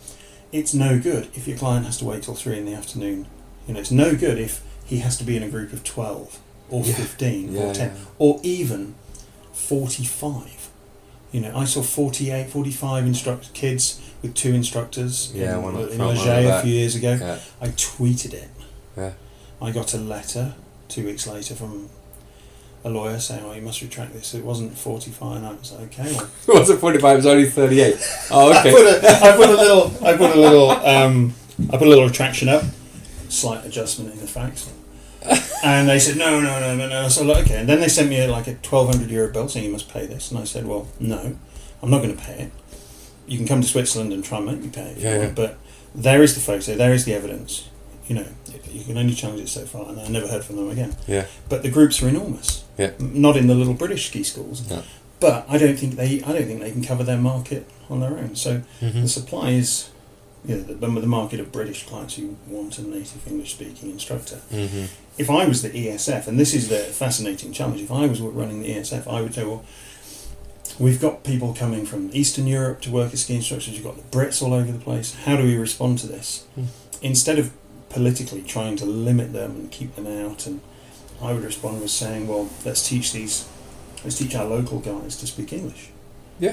it's no good if your client has to wait till 3 in the afternoon. It's no good if he has to be in a group of 12 or 15 or 10 or even 45. I saw 48, 45 kids with 2 instructors in Leger a few years ago. Yeah. I tweeted it. Yeah. I got a letter 2 weeks later from a lawyer saying, "You must retract this. It wasn't 45." And I was like, "Okay." Well. It wasn't 45. It was only 38. Oh, okay. I put a little retraction up, slight adjustment in the facts, and they said no. So like, okay, and then they sent me like a €1,200 bill saying you must pay this, and I said, well, no, I'm not going to pay it. You can come to Switzerland and try and make me pay it, but there is the photo, there is the evidence. You can only challenge it so far, and I never heard from them again. Yeah. But the groups are enormous. Yeah. Not in the little British ski schools. No. But I don't think they can cover their market on their own. So the supply is the market of British clients who want a native English speaking instructor. If I was the ESF, and this is the fascinating challenge, if I was running the ESF, I would say, well, we've got people coming from Eastern Europe to work as ski instructors, you've got the Brits all over the place. How do we respond to this? Instead of politically trying to limit them and keep them out, and I would respond with saying, well, let's teach our local guys to speak English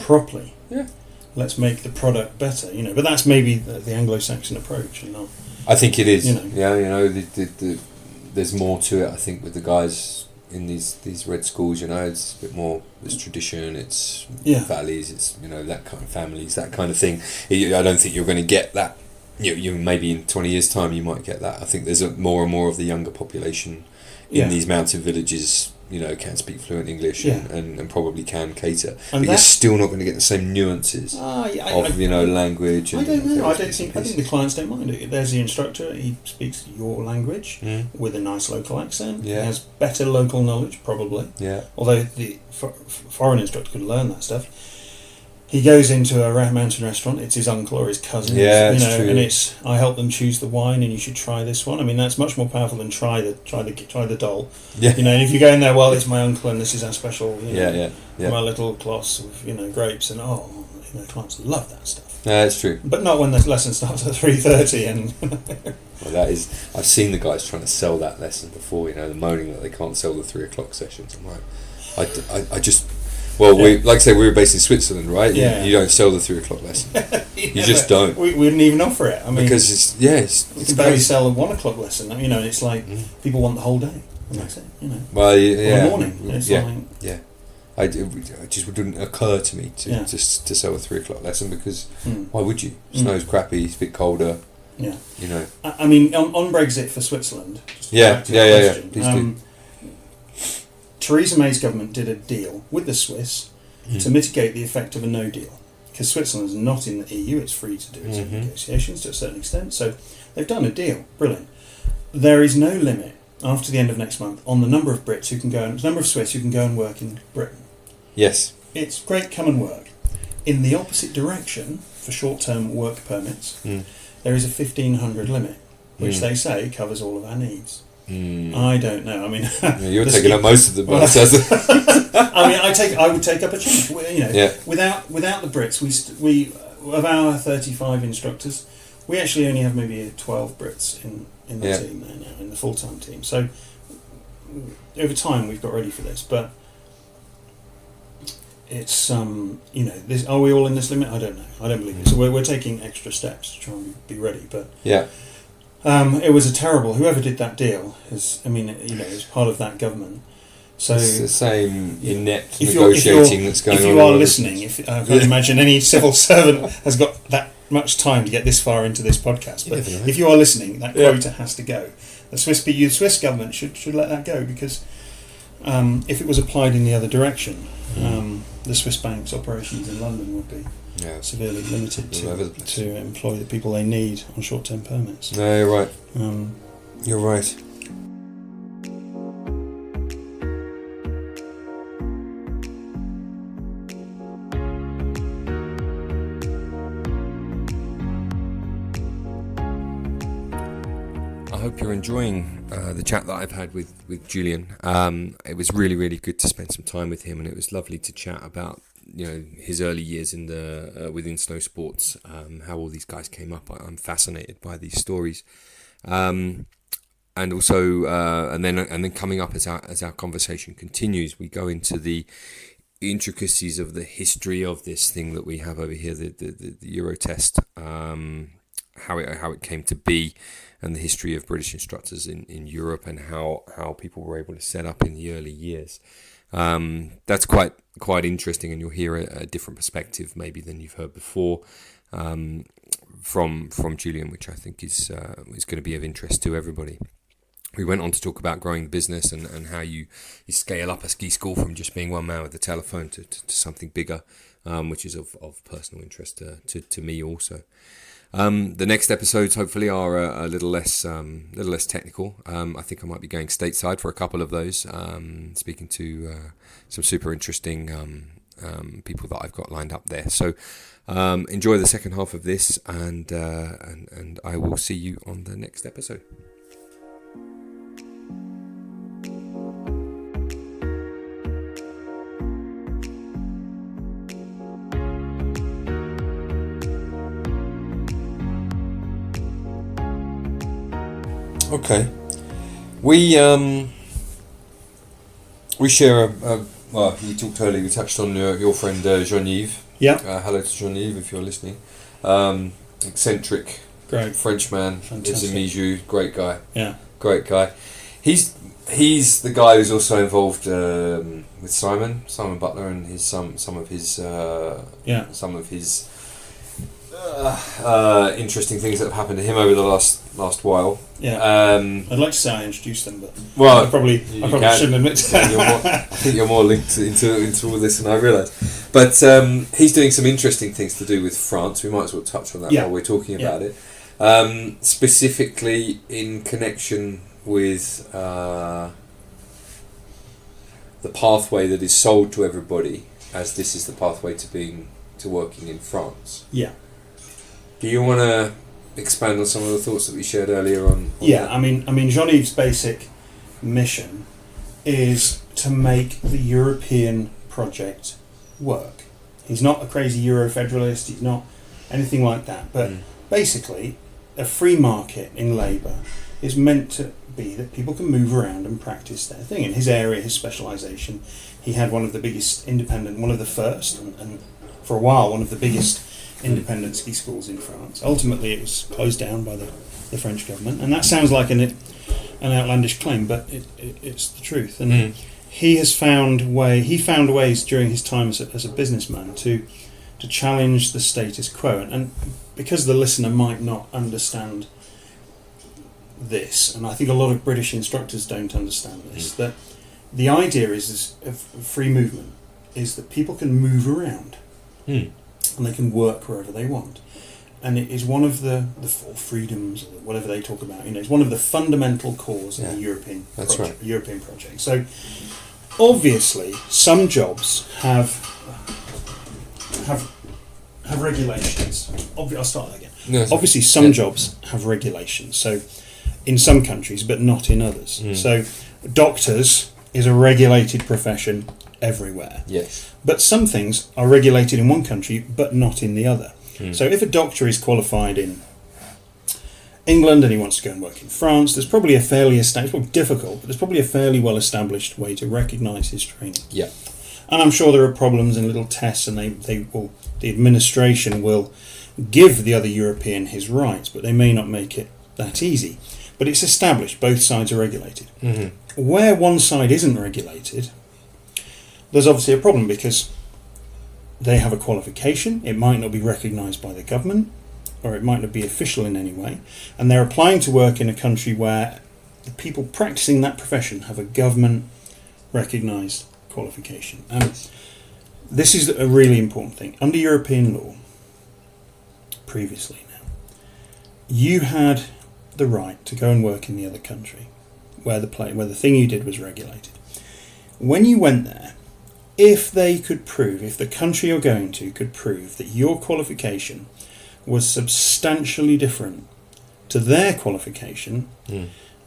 properly. Yeah. Let's make the product better, but that's maybe the Anglo-Saxon approach, and not. I think it is. There's more to it. I think with the guys in these red schools, it's a bit more. It's tradition. It's values. It's that kind of families, that kind of thing. I don't think you're going to get that you maybe in 20 years' time you might get that. I think there's more and more of the younger population in these mountain villages, can speak fluent English and probably can cater. And but you're still not going to get the same nuances of language. I don't know. I think the clients don't mind it. There's the instructor. He speaks your language with a nice local accent. Yeah. He has better local knowledge, probably. Yeah. Although the foreign instructor could learn that stuff. He goes into a mountain restaurant. It's his uncle or his cousin. Yeah, it's true. And it's I help them choose the wine, and you should try this one. I mean, that's much more powerful than try the doll. Yeah. And if you go in there, well, it's my uncle, and this is our special. Yeah. My little glass of grapes, and clients love that stuff. Yeah, it's true. But not when the lesson starts at 3:30 and. Well, that is. I've seen the guys trying to sell that lesson before. The moaning that they can't sell the 3 o'clock sessions. I'm like, I just. Well, we were based in Switzerland, right? Yeah. You don't sell the 3 o'clock lesson. You just don't. We wouldn't even offer it. I mean, because we can barely sell a 1 o'clock lesson. It's like people want the whole day, and that's it. Well, or the morning. It's it just wouldn't occur to me to sell a 3 o'clock lesson because why would you? Snow's crappy. It's a bit colder. Yeah. I mean, on Brexit for Switzerland. Yeah. Please do. Theresa May's government did a deal with the Swiss to mitigate the effect of a no deal. Because Switzerland is not in the EU, it's free to do its own negotiations to a certain extent. So they've done a deal. Brilliant. There is no limit after the end of next month on the number of Brits who can go and the number of Swiss who can go and work in Britain. Yes. It's great, come and work. In the opposite direction, for short-term work permits, there is a 1,500 limit, which they say covers all of our needs. I don't know. I mean, you're taking up most of the months. I mean, I would take up a chance. Without the Brits, we of our 35 instructors, we actually only have maybe 12 Brits in the team there now, in the full-time team. So over time we've got ready for this, but it's this, are we all in this limit? I don't know. I don't believe it. So we're taking extra steps to try and be ready, but it was a terrible. Whoever did that deal is part of that government. So it's the same inept negotiating that's going on. If you are listening, I can't imagine any civil servant has got that much time to get this far into this podcast. But if you are listening, that quota has to go. The Swiss government should let that go because if it was applied in the other direction, the Swiss bank's operations in London would be severely limited to employ the people they need on short-term permits. No, you're right. You're right. I hope you're enjoying the chat that I've had with Julian. It was really, really good to spend some time with him, and it was lovely to chat about his early years in within Snowsports, how all these guys came up. I'm fascinated by these stories, and also and then coming up as our conversation continues, we go into the intricacies of the history of this thing that we have over here, the Euro test, how it came to be, and the history of British instructors in Europe, and how people were able to set up in the early years. That's quite interesting, and you'll hear a different perspective maybe than you've heard before from Julian, which I think is going to be of interest to everybody. We went on to talk about growing the business and how you scale up a ski school from just being one man with a telephone to something bigger, which is of personal interest to me also. The next episodes hopefully are a little less technical. I think I might be going stateside for a couple of those, speaking to some super interesting people that I've got lined up there. So enjoy the second half of this, and I will see you on the next episode. Okay, we share you talked earlier. We touched on your friend Jean-Yves. Yeah. Hello to Jean-Yves if you're listening. Eccentric, great Frenchman. Lives in Mijou. Great guy. Yeah. Great guy. He's the guy who's also involved with Simon Butler and some of his interesting things that have happened to him over the last while. Yeah. I'd like to say I introduced them, but I probably shouldn't admit to that. I think you're more linked into all this than I realise. But he's doing some interesting things to do with France. We might as well touch on that while we're talking about it. Specifically in connection with the pathway that is sold to everybody, as this is the pathway to working in France. Yeah. Do you want to expand on some of the thoughts that we shared earlier on that? I mean, Jean-Yves' basic mission is to make the European project work. He's not a crazy Euro-federalist, he's not anything like that, but basically a free market in labour is meant to be that people can move around and practice their thing. In his area, his specialisation, he had one of the biggest independent, one of the first, and for a while one of the biggest independent ski schools in France. Ultimately it was closed down by the French government, and that sounds like an outlandish claim, but it's the truth. And he found ways during his time as a businessman to challenge the status quo, and because the listener might not understand this, and I think a lot of British instructors don't understand this, that the idea of free movement is that people can move around and they can work wherever they want, and it is one of the four freedoms, or whatever they talk about. It's one of the fundamental cores of the European project. So obviously some jobs have regulations. I'll start that again. Obviously some jobs have regulations, so in some countries but not in others. So doctors is a regulated profession everywhere. Yes. But some things are regulated in one country but not in the other. So if a doctor is qualified in England and he wants to go and work in France, there's probably a fairly established, it's probably difficult, but there's probably a fairly well established way to recognise his training. Yeah. And I'm sure there are problems and little tests, and the administration will give the other European his rights, but they may not make it that easy. But it's established, both sides are regulated. Where one side isn't regulated, there's obviously a problem, because they have a qualification, it might not be recognised by the government, or it might not be official in any way, and they're applying to work in a country where the people practising that profession have a government recognised qualification. And this is a really important thing. Under European law, previously now, you had the right to go and work in the other country where the thing you did was regulated. When you went there, if the country you're going to could prove that your qualification was substantially different to their qualification,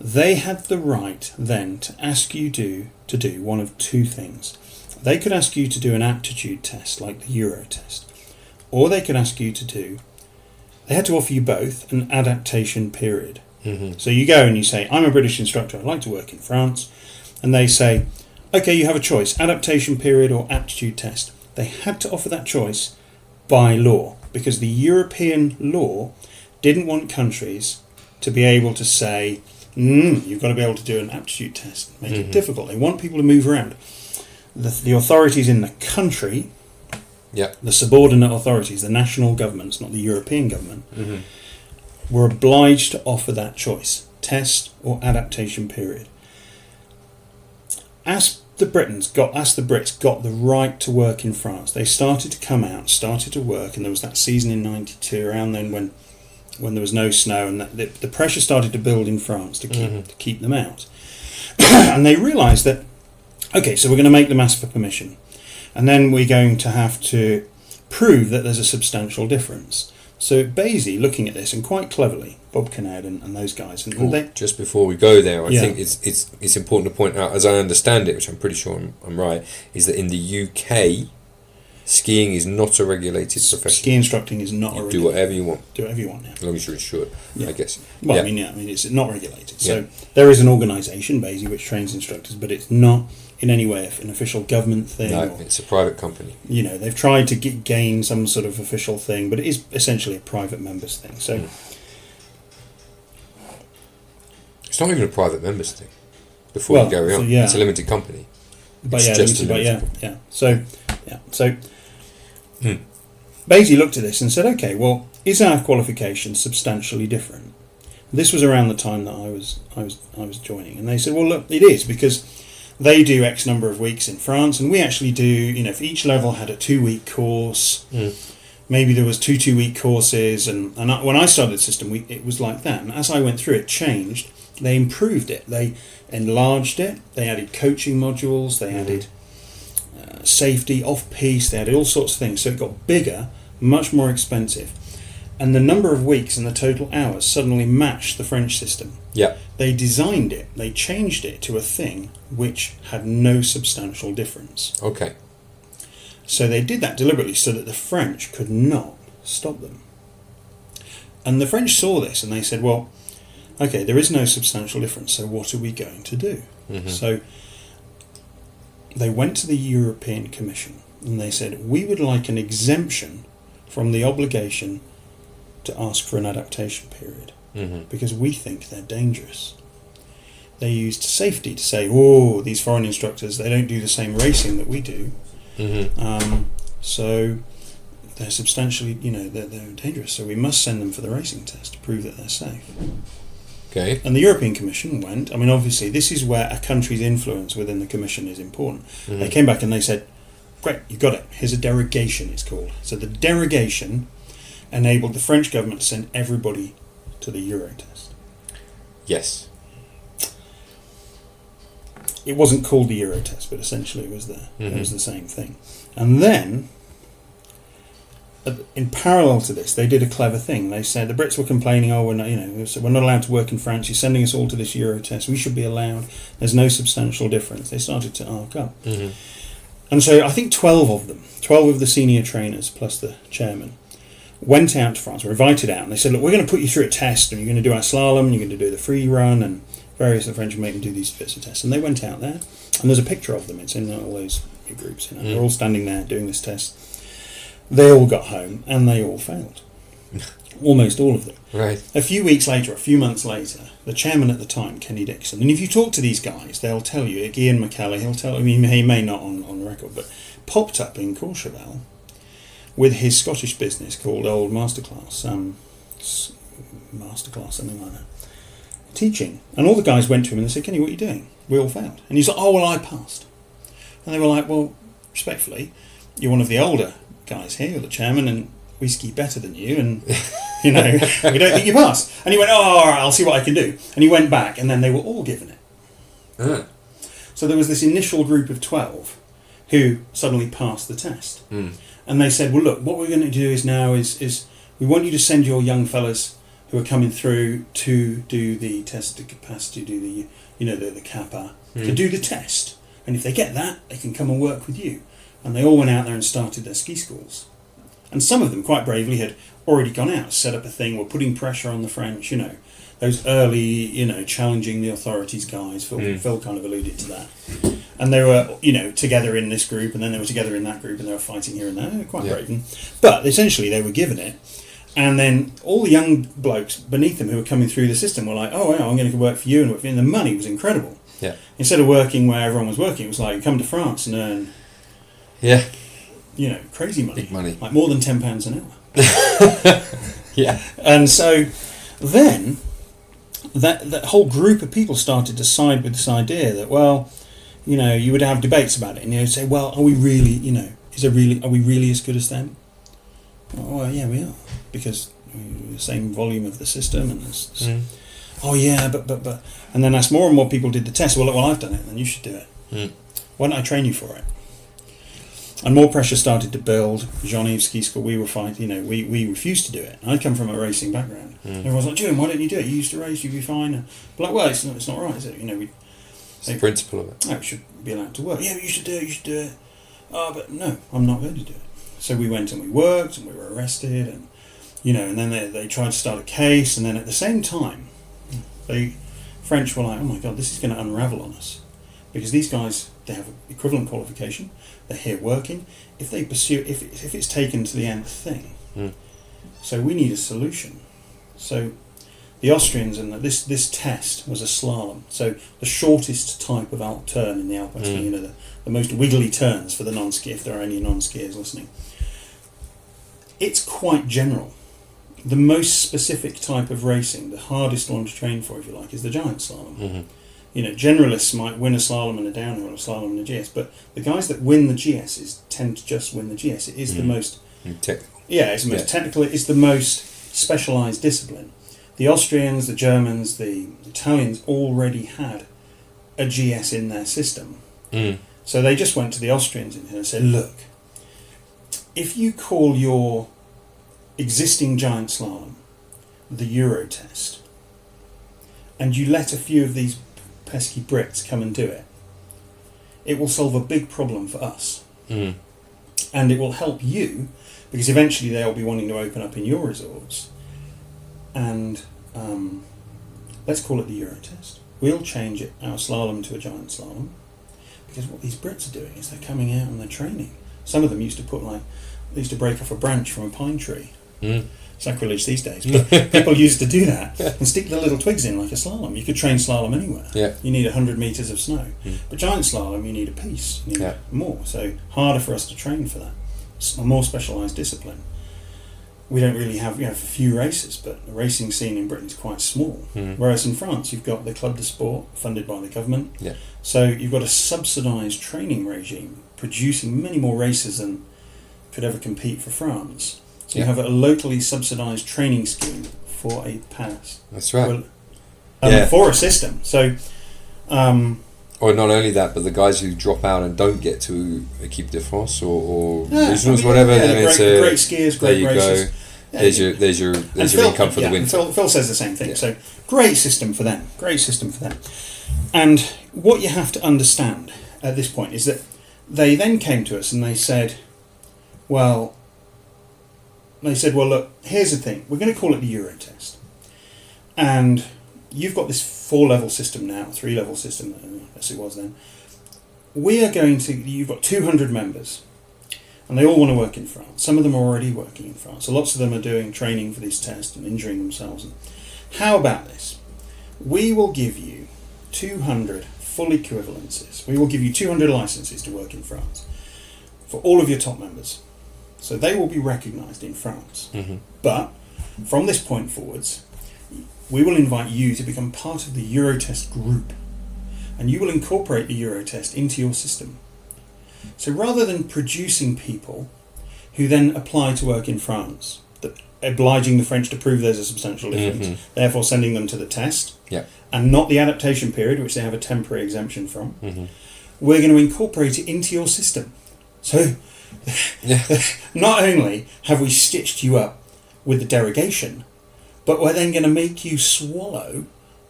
they had the right then to ask you to do one of two things. They could ask you to do an aptitude test like the Euro test, or they could ask you they had to offer you both an adaptation period. So you go and you say, I'm a British instructor, I'd like to work in France, and they say, okay, you have a choice, adaptation period or aptitude test. They had to offer that choice by law, because the European law didn't want countries to be able to say, you've got to be able to do an aptitude test, make it difficult. They want people to move around. The authorities in the country, the subordinate authorities, the national governments, not the European government, were obliged to offer that choice, test or adaptation period. As the Brits got the right to work in France, they started to come out, started to work, and there was that season in '92 around then when there was no snow, and the pressure started to build in France to keep them out. And they realised that, okay, so we're going to make them ask for permission, and then we're going to have to prove that there's a substantial difference. So Basie, looking at this, and quite cleverly, Bob Kinnaird and those guys, just before we go there, I think it's important to point out, as I understand it, which I'm pretty sure I'm right, is that in the UK, skiing is not a regulated profession. Ski instructing is not a regulated. Do whatever you want. Do whatever you want, as long as you're insured, I guess. Well, I mean, it's not regulated. So there is an organisation, Basie, which trains instructors, but it's not in any way an official government thing. No, it's a private company. They've tried to gain some sort of official thing, but it is essentially a private members thing. So it's not even a private members thing. Before you carry on, it's a limited company. But So Basie looked at this and said, okay, well, is our qualification substantially different? This was around the time that I was joining, and they said, well, look, it is, because they do X number of weeks in France, and we actually do, if each level had a 2-week course, maybe there was 2 2-week courses, and when I started the system, it was like that. And as I went through, it changed. They improved it. They enlarged it. They added coaching modules. They added safety, off-piste. They added all sorts of things. So it got bigger, much more expensive. And the number of weeks and the total hours suddenly matched the French system. Yeah. They designed it. They changed it to a thing which had no substantial difference. Okay. So they did that deliberately so that the French could not stop them. And the French saw this and they said, well, okay, there is no substantial difference, so what are we going to do? Mm-hmm. So they went to the European Commission and they said, we would like an exemption from the obligation to ask for an adaptation period, because we think they're dangerous. They used safety to say, oh, these foreign instructors, they don't do the same racing that we do. So they're substantially, they're dangerous, so we must send them for the racing test to prove that they're safe. Okay. And the European Commission went, obviously this is where a country's influence within the Commission is important. They came back and they said, great, you got it, here's a derogation, it's called. So the derogation enabled the French government to send everybody to the Euro test. Yes. It wasn't called the Euro test, but essentially it was there. It was the same thing. And then, in parallel to this, they did a clever thing. They said the Brits were complaining, we're not allowed to work in France. You're sending us all to this Euro test. We should be allowed. There's no substantial difference. They started to arc up. And so I think 12 of the senior trainers plus the chairman, went out to France, were invited out, and they said, look, we're going to put you through a test, and you're going to do our slalom, and you're going to do the free run, and various of the French will make them do these bits of tests. And they went out there, and there's a picture of them. It's in all those groups. They're all standing there doing this test. They all got home, and they all failed. Almost all of them. Right. A few weeks later, a few months later, the chairman at the time, Kenny Dixon, and if you talk to these guys, they'll tell you, Ian McCallie, he'll tell you, he may not on record, but popped up in Courchevel with his Scottish business called Old Masterclass, something like that, teaching. And all the guys went to him and they said, Kenny, what are you doing? We all failed. And he's like, oh, well, I passed. And they were like, well, respectfully, you're one of the older guys here, you're the chairman, and we ski better than you, and, we don't think you passed. And he went, oh, all right, I'll see what I can do. And he went back, and then they were all given it. So there was this initial group of 12 who suddenly passed the test. And they said, well, look, what we're going to do is we want you to send your young fellas who are coming through to do the test of capacity, do the, the kappa, to do the test. And if they get that, they can come and work with you. And they all went out there and started their ski schools. And some of them, quite bravely, had already gone out, set up a thing, were putting pressure on the French, those early, challenging the authorities guys. Phil kind of alluded to that. And they were, together in this group, and then they were together in that group, and they were fighting here and there. They were quite brave. But essentially, they were given it. And then all the young blokes beneath them who were coming through the system were like, oh, yeah, I'm going to work for you and work for you. And the money was incredible. Yeah. Instead of working where everyone was working, it was like, come to France and earn, crazy money. Big money. Like more than £10 an hour. Yeah. And so then that whole group of people started to side with this idea that, well, you would have debates about it, and you'd say, well, are we really, are we really as good as them? Well, yeah, we are, because the same volume of the system, and there's oh yeah, but, and then as more and more people did the test, well, I've done it, then you should do it. Why don't I train you for it? And more pressure started to build. Jean-Yves Ski School, we were fighting, we refused to do it. I come from a racing background. Everyone's like, Julian, why don't you do it? You used to race, you'd be fine. But like, well, it's not right, is it? It's the principle of it. Oh, it should be allowed to work. Yeah, but you should do it. Oh, but no, I'm not going to do it. So we went and we worked and we were arrested, and and then they tried to start a case, and then at the same time, the French were like, oh my God, this is going to unravel on us, because these guys, they have an equivalent qualification, they're here working. If they pursue, if it's taken to the nth thing, so we need a solution. So the Austrians, and this test was a slalom, so the shortest type of Alp turn in the Alpine skiing, the most wiggly turns for the non-ski, if there are any non-skiers listening. It's quite general. the most specific type of racing, the hardest one to train for, if you like, is the giant slalom. Mm-hmm. You know, generalists might win a slalom and a downhill, or a slalom and a GS, but the guys that win the GSs tend to just win the GS. It is the most technical. Yeah, it's the most technical. It's the most specialised discipline. The Austrians, the Germans, the Italians already had a GS in their system. So they just went to the Austrians and said, look, if you call your existing giant slalom the Euro test, and you let a few of these pesky Brits come and do it, it will solve a big problem for us. And it will help you, because eventually they'll be wanting to open up in your resorts. And let's call it the Euro test. We'll change it, our slalom, to a giant slalom, because what these Brits are doing is they're coming out and they're training. Some of them used to break off a branch from a pine tree. Sacrilege these days, but people used to do that and stick the little twigs in like a slalom. You could train slalom anywhere. You need 100 metres of snow. But giant slalom, you need a piece, you need more. So harder for us to train for that. It's a more specialised discipline. We don't really have, a few races, but the racing scene in Britain is quite small. Whereas in France, you've got the Club de Sport, funded by the government. So you've got a subsidised training regime producing many more races than could ever compete for France. So you have a locally subsidised training scheme for a pass. That's right. For a system. So, or not only that, but the guys who drop out and don't get to Equipe de France or regionals, whatever. Then great skiers, great races. There's your income for the winter. Phil says the same thing. So great system for them. And what you have to understand at this point is that they then came to us and they said, well, look, here's the thing. We're going to call it the Euro test. And you've got this 4-level system now, 3-level system, as it was then. You've got 200 members, and they all want to work in France. Some of them are already working in France. So lots of them are doing training for these tests and injuring themselves. And how about this? We will give you 200 full equivalences. We will give you 200 licenses to work in France for all of your top members. So they will be recognised in France. But from this point forwards, we will invite you to become part of the Eurotest group, and you will incorporate the Eurotest into your system. So rather than producing people who then apply to work in France, obliging the French to prove there's a substantial difference, therefore sending them to the test, and not the adaptation period, which they have a temporary exemption from, we're going to incorporate it into your system. So not only have we stitched you up with the derogation, but we're then going to make you swallow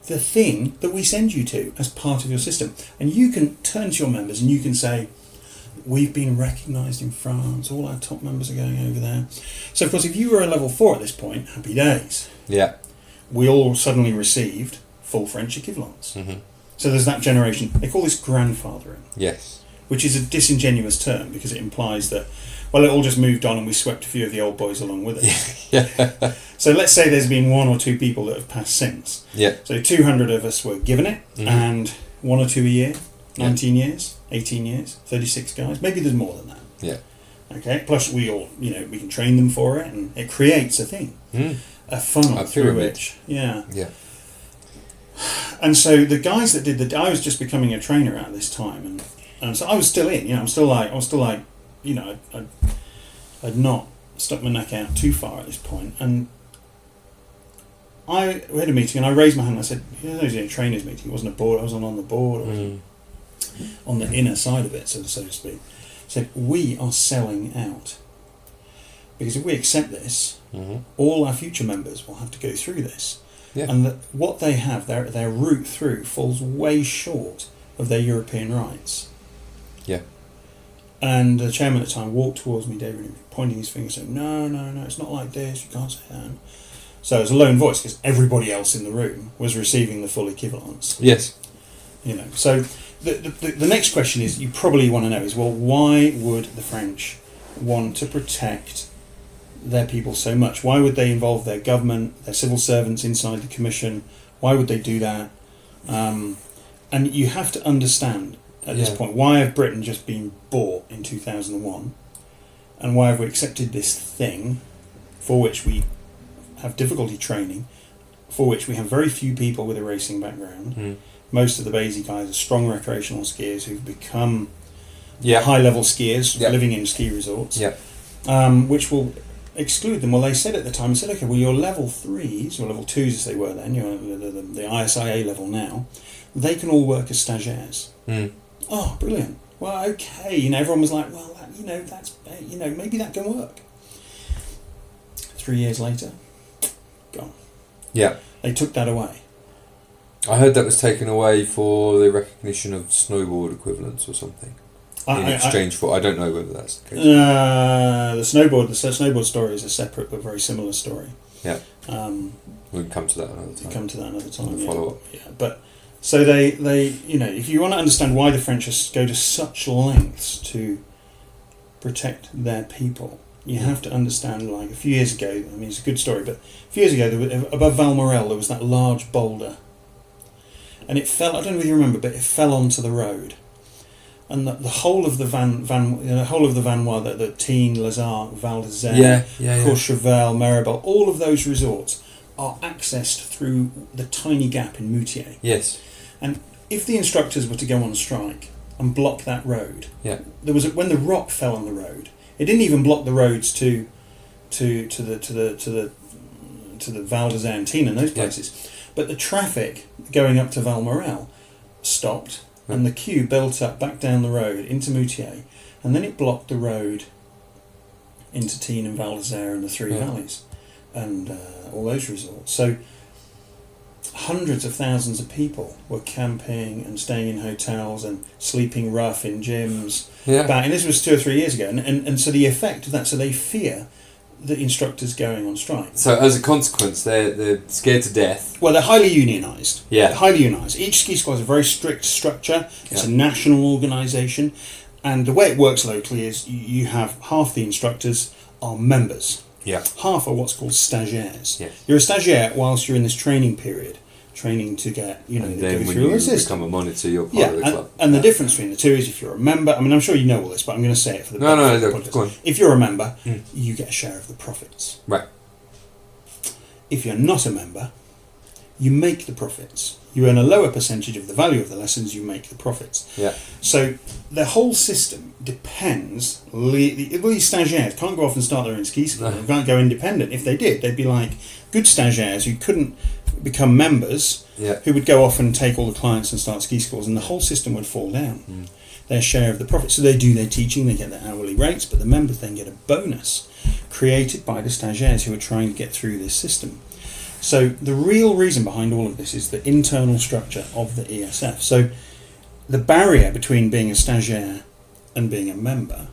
the thing that we send you to as part of your system. And you can turn to your members and you can say, we've been recognised in France, all our top members are going over there. So of course, if you were a level 4 at this point, happy days. We all suddenly received full French equivalents. So there's that generation. They call this grandfathering. Which is a disingenuous term because it implies that, well, it all just moved on and we swept a few of the old boys along with it. So let's say there's been 1 or 2 people that have passed since. So 200 of us were given it, and 1 or 2 a year, 19 years, 18 years, 36 guys. Maybe there's more than that. Okay. Plus we all, we can train them for it, and it creates a thing, a funnel through which, And so the guys that did I was just becoming a trainer at this time, and so I was still in, I was still like, I'd not stuck my neck out too far at this point, and we had a meeting, and I raised my hand and I said, it was a trainers meeting, it wasn't a board, I wasn't on the board, I was on the inner side of it, so to speak. I said, we are selling out, because if we accept this, all our future members will have to go through this, and what they have, their route through falls way short of their European rights. And the chairman at the time walked towards me, David, pointing his finger, saying, no, it's not like this, you can't say that. So it was a lone voice, because everybody else in the room was receiving the full equivalence. So the next question is, you probably want to know, is, well, why would the French want to protect their people so much? Why would they involve their government, their civil servants inside the commission? Why would they do that? And you have to understand at this point, why have Britain just been bought in 2001, and why have we accepted this thing for which we have difficulty training, for which we have very few people with a racing background. Most of the basic guys are strong recreational skiers who've become high-level skiers living in ski resorts, which will exclude them. Well, they said at the time, okay, well, your level 3s, or level 2s as they were then, you're the ISIA level now, they can all work as stagiaires. Oh, brilliant. Well, okay, everyone was like, well, that's, maybe that can work. 3 years later, gone. Yeah. They took that away. I heard that was taken away for the recognition of snowboard equivalents or something. In exchange for, I don't know whether that's the case. The snowboard story is a separate but very similar story. Yeah. We'll come to that another time. Follow up. Yeah, but so they if you want to understand why the French go to such lengths to protect their people, you have to understand. Like a few years ago, I mean, it's a good story, but a few years ago, above Valmorel, there was that large boulder, and it fell. I don't know if you remember, but it fell onto the road. And the whole of the Vanois, the Tignes, Les Arcs, Val d'Isère, Courchevel, Maribel, all of those resorts are accessed through the tiny gap in Moutier. Yes. And if the instructors were to go on strike and block that road, there was when the rock fell on the road, it didn't even block the roads to the Val d'Isère and Tignes and those places, but the traffic going up to Valmorel stopped. And the queue built up back down the road into Moutier, and then it blocked the road into Tignes and Val d'Isère and the Three Valleys, and all those resorts. So hundreds of thousands of people were camping and staying in hotels and sleeping rough in gyms. And this was 2 or 3 years ago, and so the effect of that, so they fear the instructors going on strike. So as a consequence, they're scared to death. Well, they're highly unionised. Yeah. They're highly unionised. Each ski squad has a very strict structure. It's a national organisation. And the way it works locally is you have half the instructors are members. Yeah. Half are what's called stagiaires. Yes. You're a stagiaire whilst you're in this training period, training to get, and then when you become a monitor, you're part of the club. And the difference between the two is if you're a member, I mean, I'm sure you know all this, but I'm going to say it for the podcast. Go on. If you're a member, you get a share of the profits. Right. If you're not a member, you make the profits. You earn a lower percentage of the value of the lessons, you make the profits. Yeah. So the whole system depends. These stagiaires can't go off and start their own ski school. They can't go independent. If they did, they'd be like good stagiaires who couldn't become members, who would go off and take all the clients and start ski schools, and the whole system would fall down. Their share of the profit. So they do their teaching, they get their hourly rates, but the members then get a bonus created by the stagiaires who are trying to get through this system. So the real reason behind all of this is the internal structure of the ESF. So the barrier between being a stagiaire and being a member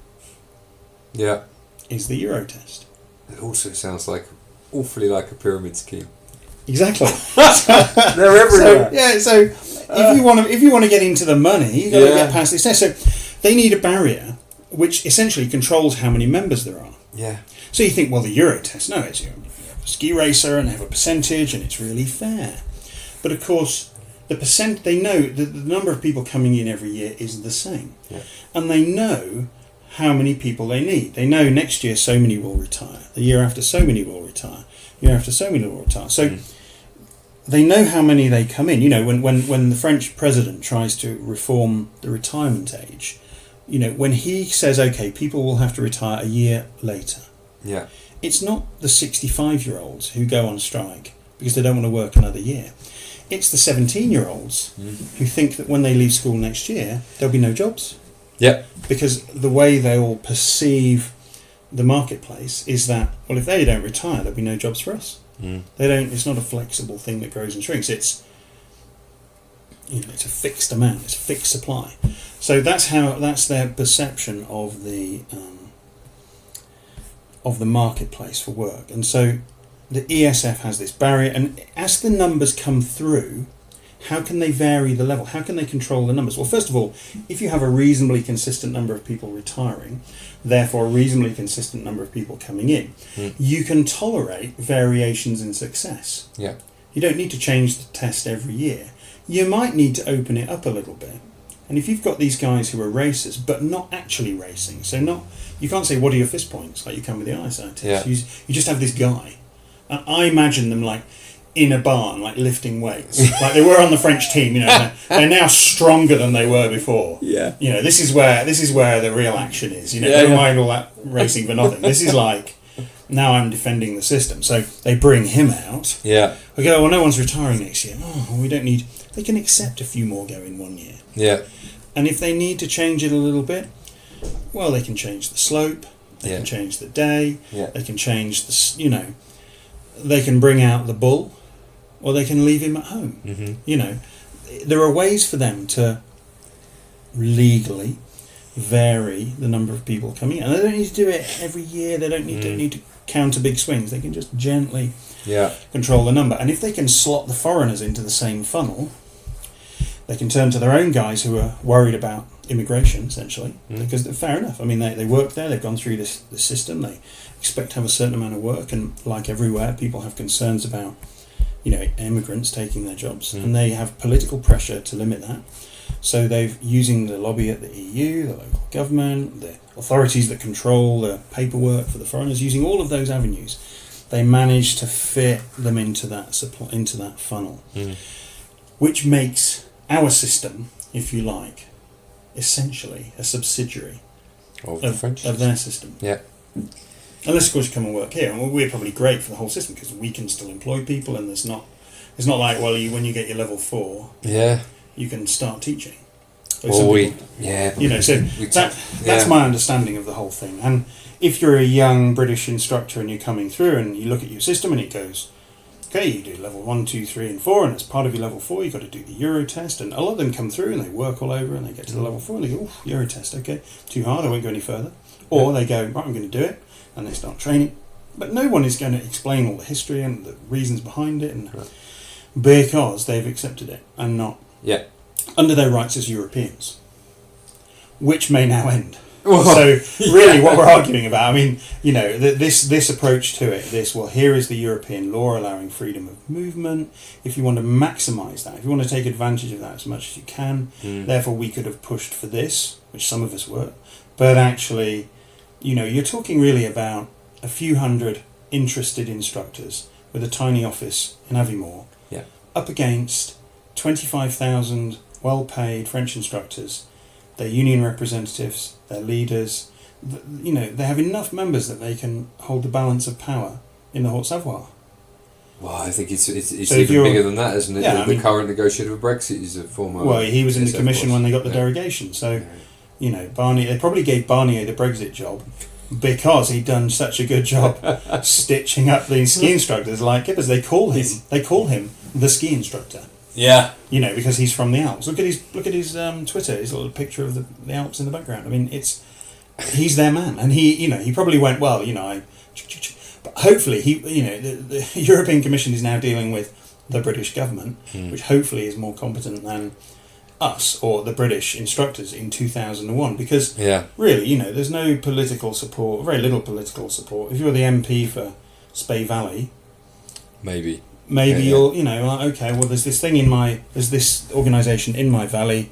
is the Euro test. It also sounds awfully like a pyramid scheme. Exactly. They're everywhere. So if you want to get into the money, you've got to get past this test. So they need a barrier which essentially controls how many members there are. Yeah. So you think, well, the Euro test, no, it's you have a ski racer and they have a percentage and it's really fair. But of course, they know that the number of people coming in every year is the same. Yeah. And they know how many people they need. They know next year so many will retire. The year after so many will retire. The year after so many will retire. So they know how many they come in. When the French president tries to reform the retirement age, when he says, okay, people will have to retire a year later. Yeah. It's not the 65-year-olds who go on strike because they don't want to work another year. It's the 17-year-olds who think that when they leave school next year, there'll be no jobs. Yeah. Because the way they all perceive the marketplace is that, well, if they don't retire, there'll be no jobs for us. They don't. It's not a flexible thing that grows and shrinks. It's it's a fixed amount. It's a fixed supply. So that's their perception of the marketplace for work. And so the ESF has this barrier. And as the numbers come through, how can they vary the level? How can they control the numbers? Well, first of all, if you have a reasonably consistent number of people retiring, therefore a reasonably consistent number of people coming in, you can tolerate variations in success. Yeah. You don't need to change the test every year. You might need to open it up a little bit. And if you've got these guys who are racers, but not actually racing, you can't say, what are your fist points, like you can with the ISO test. Yeah. You just have this guy And I imagine them like in a barn, like lifting weights, like they were on the French team. You know, they're now stronger than they were before. Yeah. You know, this is where the real action is. You know, don't mind all that racing for nothing. This is like, now I'm defending the system. So they bring him out. Yeah. We go, well, no one's retiring next year. Oh, we don't need. They can accept a few more go in 1 year. Yeah. And if they need to change it a little bit, well, they can change the slope. They can change the day. Yeah. They can change the. You know, they can bring out the bull, or they can leave him at home. Mm-hmm. You know, there are ways for them to legally vary the number of people coming in. And they don't need to do it every year. They don't need to counter big swings. They can just gently control the number. And if they can slot the foreigners into the same funnel, they can turn to their own guys who are worried about immigration, essentially. Because fair enough. I mean, they work there. They've gone through this system. They expect to have a certain amount of work. And like everywhere, people have concerns about, you know, immigrants taking their jobs. And they have political pressure to limit that. So they've using the lobby at the EU, the local government, the authorities that control the paperwork for the foreigners, using all of those avenues, they manage to fit them into that funnel, which makes our system, if you like, essentially a subsidiary of their system. Yeah. Unless, of course, you come and work here, and we're probably great for the whole system because we can still employ people, and it's not like, well, when you get your level 4. Yeah. You can start teaching. You know, so that's my understanding of the whole thing. And if you're a young British instructor and you're coming through and you look at your system and it goes, okay, you do level 1, 2, 3 and 4, and as part of your level 4 you've got to do the Euro test, and a lot of them come through and they work all over and they get to the level 4 and they go, oh, Euro test, okay, too hard, I won't go any further. Or they go, right, I'm going to do it, and they start training. But no one is going to explain all the history and the reasons behind it, and because they've accepted it and not under their rights as Europeans, which may now end. So really what we're arguing about, I mean, you know, this approach to it, here is the European law allowing freedom of movement. If you want to maximise that, if you want to take advantage of that as much as you can, therefore we could have pushed for this, which some of us were, but actually, you know, you're talking really about a few hundred interested instructors with a tiny office in Aviemore, up against 25,000 well-paid French instructors, their union representatives, their leaders. You know, they have enough members that they can hold the balance of power in the Haute-Savoie. Well, I think it's even bigger than that, isn't it? Yeah, the current negotiator of Brexit is a former... Well, he was in the commission when they got the derogation. So, you know, Barnier, they probably gave Barnier the Brexit job because he'd done such a good job stitching up the ski instructors like Gibbers. They call him the ski instructor. Yeah. You know, because he's from the Alps. Look at his Twitter, his little picture of the Alps in the background. I mean, he's their man. And he probably went, well, you know, but hopefully the European Commission is now dealing with the British government, which hopefully is more competent than us or the British instructors in 2001, because really, you know, there's no political support, very little political support. If you're the MP for Spey Valley, maybe you'll, you know, like, okay, well, there's this organisation in my valley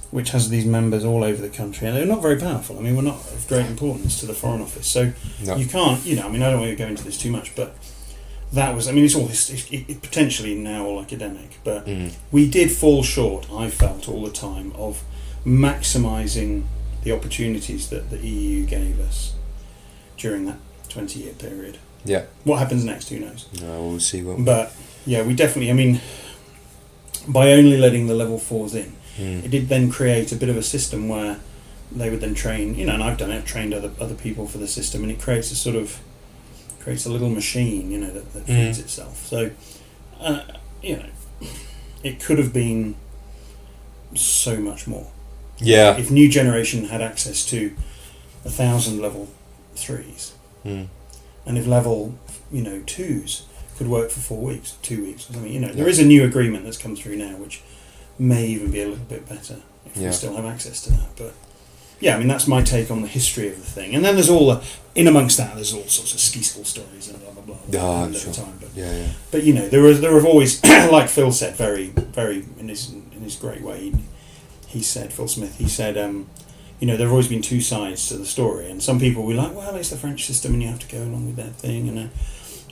which has these members all over the country, and they're not very powerful. I mean, we're not of great importance to the Foreign Office, so you can't, you know, I mean, I don't want to go into this too much, but that was, I mean, it's all it potentially now all academic, but we did fall short, I felt, all the time of maximising the opportunities that the EU gave us during that 20-year period. Yeah. What happens next, who knows? No, we'll see. But, yeah, we definitely, I mean, by only letting the level 4s in, it did then create a bit of a system where they would then train, you know, and I've done it, I've trained other people for the system, and it creates a little machine, you know, that feeds itself. So, you know, it could have been so much more. Yeah. If New Generation had access to 1,000 level 3s, and if level, you know, 2s could work for 4 weeks, 2 weeks, or something, you know, there is a new agreement that's come through now, which may even be a little bit better if we still have access to that. But yeah, I mean, that's my take on the history of the thing. And then there's in amongst that, there's all sorts of ski school stories and blah blah blah. I'm sure. Time. But, but you know, there have always, like Phil said, very very in his great way. He said, Phil Smith, he said, you know, there have always been two sides to the story, and some people will be like, well, it's the French system, and you have to go along with that thing, and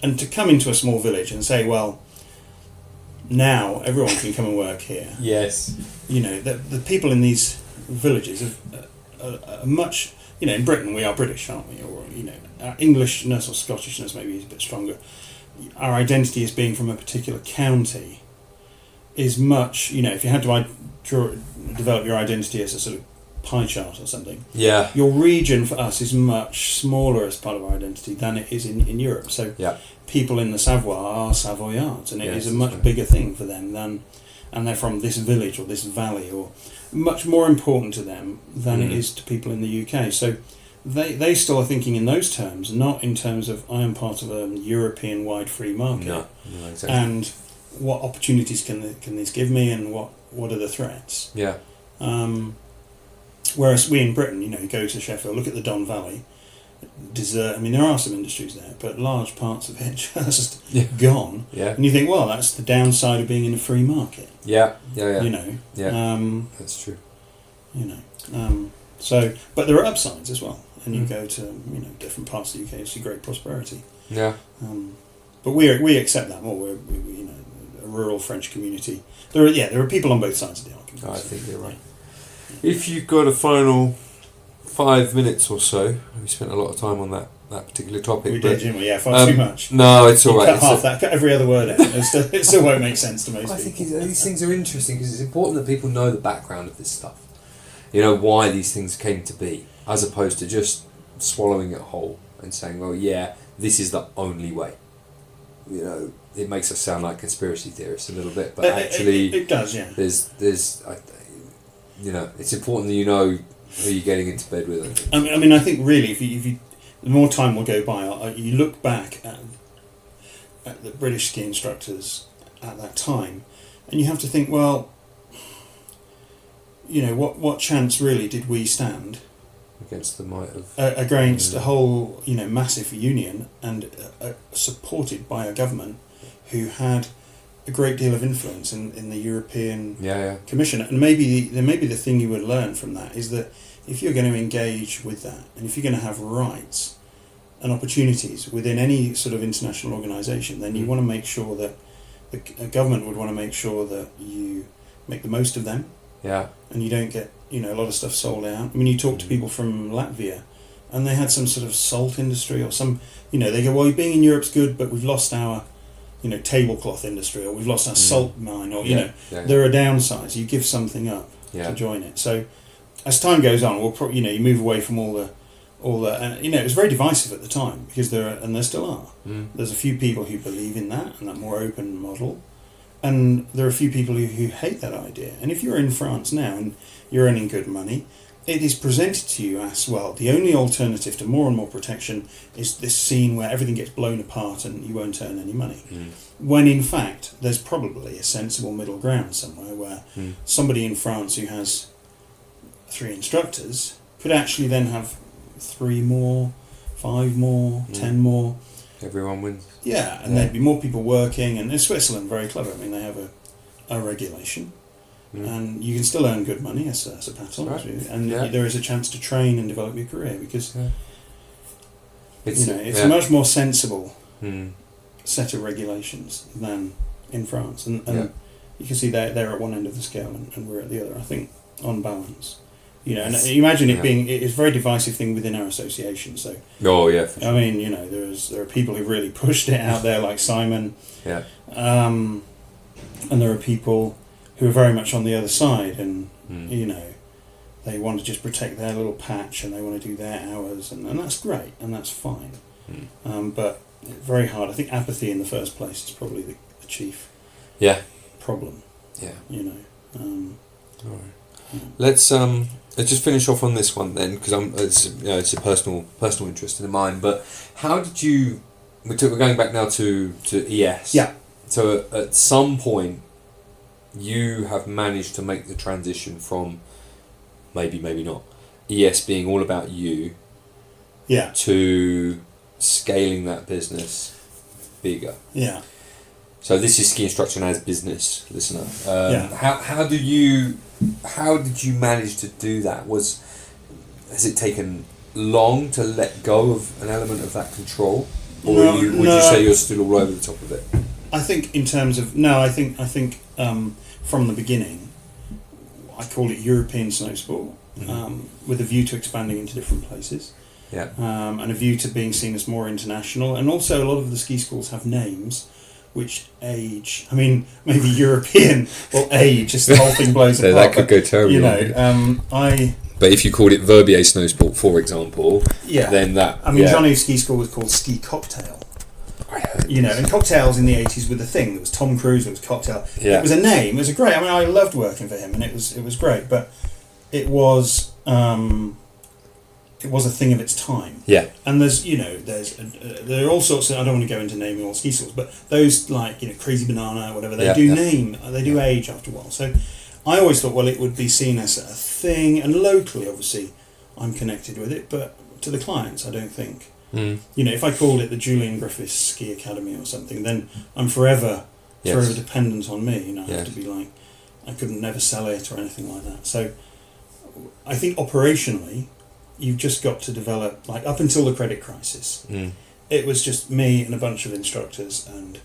And to come into a small village and say, well, now everyone can come and work here. Yes. You know, the people in these villages are much. You know, in Britain we are British, aren't we? Or you know, our Englishness or Scottishness maybe is a bit stronger. Our identity as being from a particular county is much. You know, if you had to develop your identity as a sort of pie chart or something. Yeah. Your region for us is much smaller as part of our identity than it is in Europe. So people in the Savoie are Savoyards, and it is a much bigger thing for them and they're from this village or this valley, or much more important to them than it is to people in the UK. So they still are thinking in those terms, not in terms of I am part of a European-wide free market. No, exactly. And what opportunities can this give me, and what are the threats? Yeah. Whereas we in Britain, you know, you go to Sheffield, look at the Don Valley, desert. I mean, there are some industries there, but large parts of it just gone. Yeah. And you think, well, that's the downside of being in a free market. Yeah. You know. Yeah. That's true. You know. So, but there are upsides as well, and you go to different parts of the UK, you see great prosperity. Yeah. But we accept that more. We're you know, a rural French community. There are people on both sides of the argument. I think you're right. If you've got a final 5 minutes or so, we spent a lot of time on that particular topic. We did, didn't we? Yeah, far too much. No, it's all right. Cut half that, cut every other word out. It still won't make sense to most people. I think these things are interesting because it's important that people know the background of this stuff. You know, why these things came to be, as opposed to just swallowing it whole and saying, well, yeah, this is the only way. You know, it makes us sound like conspiracy theorists a little bit, but actually... It does, yeah. There's you know, it's important that you know who you're getting into bed with. I mean, I think really, if you the more time will go by, you look back at the British ski instructors at that time, and you have to think, well, you know, what chance really did we stand against the might of against a whole, you know, massive union and supported by a government who had a great deal of influence in the European Commission. And maybe the thing you would learn from that is that if you're going to engage with that, and if you're going to have rights and opportunities within any sort of international organisation, then you want to make sure that the government would want to make sure that you make the most of them. Yeah. And you don't get, you know, a lot of stuff sold out. I mean, you talk to people from Latvia, and they had some sort of salt industry or some, you know, they go, well, being in Europe's good, but we've lost our, you know, tablecloth industry, or we've lost our salt mine, or, you know, there are downsides. You give something up to join it. So as time goes on, we'll probably, you know, you move away from all the, and, you know, it was very divisive at the time, because there still are. There's a few people who believe in that and that more open model. And there are a few people who hate that idea. And if you're in France now and you're earning good money, it is presented to you as, well, the only alternative to more and more protection is this scene where everything gets blown apart and you won't earn any money. When in fact, there's probably a sensible middle ground somewhere where somebody in France who has 3 instructors could actually then have 3 more, 5 more, 10 more. Everyone wins. Yeah, and there'd be more people working, and in Switzerland, very clever. I mean, they have a regulation, and you can still earn good money as a paddler, and there is a chance to train and develop your career, because it's a much more sensible set of regulations than in France, and you can see they're at one end of the scale and we're at the other. I think on balance. You know, and imagine it being, it's a very divisive thing within our association. So, for sure. I mean, you know, there are people who really pushed it out there, like Simon. And there are people who are very much on the other side, and you know, they want to just protect their little patch and they want to do their hours, and that's great and that's fine. But very hard. I think apathy in the first place is probably the chief problem. Yeah. You know. All right. Let's just finish off on this one then, because it's a personal interest in mine. But how did you? We're going back now to ES. Yeah. So at some point, you have managed to make the transition from maybe not ES being all about you. Yeah. To scaling that business bigger. Yeah. So this is ski instruction as business, listener. How did you manage to do that? Has it taken long to let go of an element of that control? Or would you say you're still all over the top of it? I think in terms of from the beginning, I call it European snow sport, with a view to expanding into different places. Yeah. And a view to being seen as more international. And also a lot of the ski schools have names which age. I mean, maybe European or age, just the whole thing blows apart. That could go terribly. You know, But if you called it Verbier Snowsport, for example, then that... I mean, Johnny's ski school was called Ski Cocktail. I heard and cocktails in the 80s were the thing. There was Tom Cruise, there was Cocktail. Yeah. It was a name. It was a great... I mean, I loved working for him, and it was great. But it was a thing of its time. Yeah. And there are all sorts of... I don't want to go into naming all ski schools, but those like, Crazy Banana, whatever, they do age after a while. So I always thought, well, it would be seen as a thing, and locally, obviously, I'm connected with it, but to the clients, I don't think. If I called it the Julian Griffiths Ski Academy or something, then I'm forever dependent on me. I have to be like, I couldn't never sell it or anything like that. So I think operationally, you've just got to develop, like up until the credit crisis, it was just me and a bunch of instructors and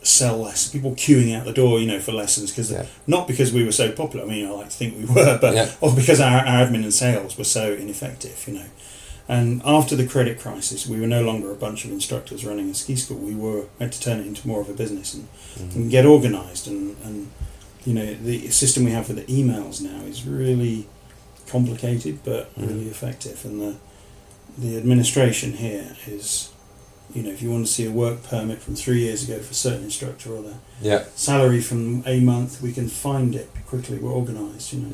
sell less people queuing out the door, for lessons, because not because we were so popular. I mean, I like to think we were, but or because our admin and sales were so ineffective, And after the credit crisis, we were no longer a bunch of instructors running a ski school. We had to turn it into more of a business and get organised. And the system we have for the emails now is really complicated, but really effective. And the administration here is, if you want to see a work permit from 3 years ago for a certain instructor or the salary from a month, we can find it quickly. We're organised, and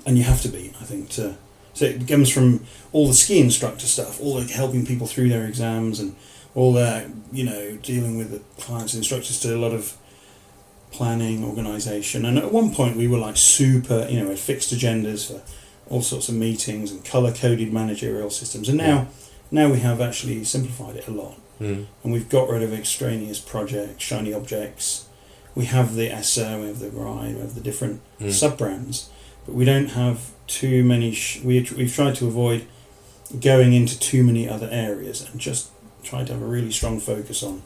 you have to be, I think, to. So it comes from all the ski instructor stuff, all the helping people through their exams, and all that, dealing with the clients and instructors, to a lot of planning, organisation. And at one point we were like super, had fixed agendas for all sorts of meetings and colour-coded managerial systems. And now we have actually simplified it a lot. And we've got rid of extraneous projects, shiny objects. We have the ESSA, we have the RIDE, we have the different sub-brands, but we don't have too many... We've tried to avoid going into too many other areas and just try to have a really strong focus on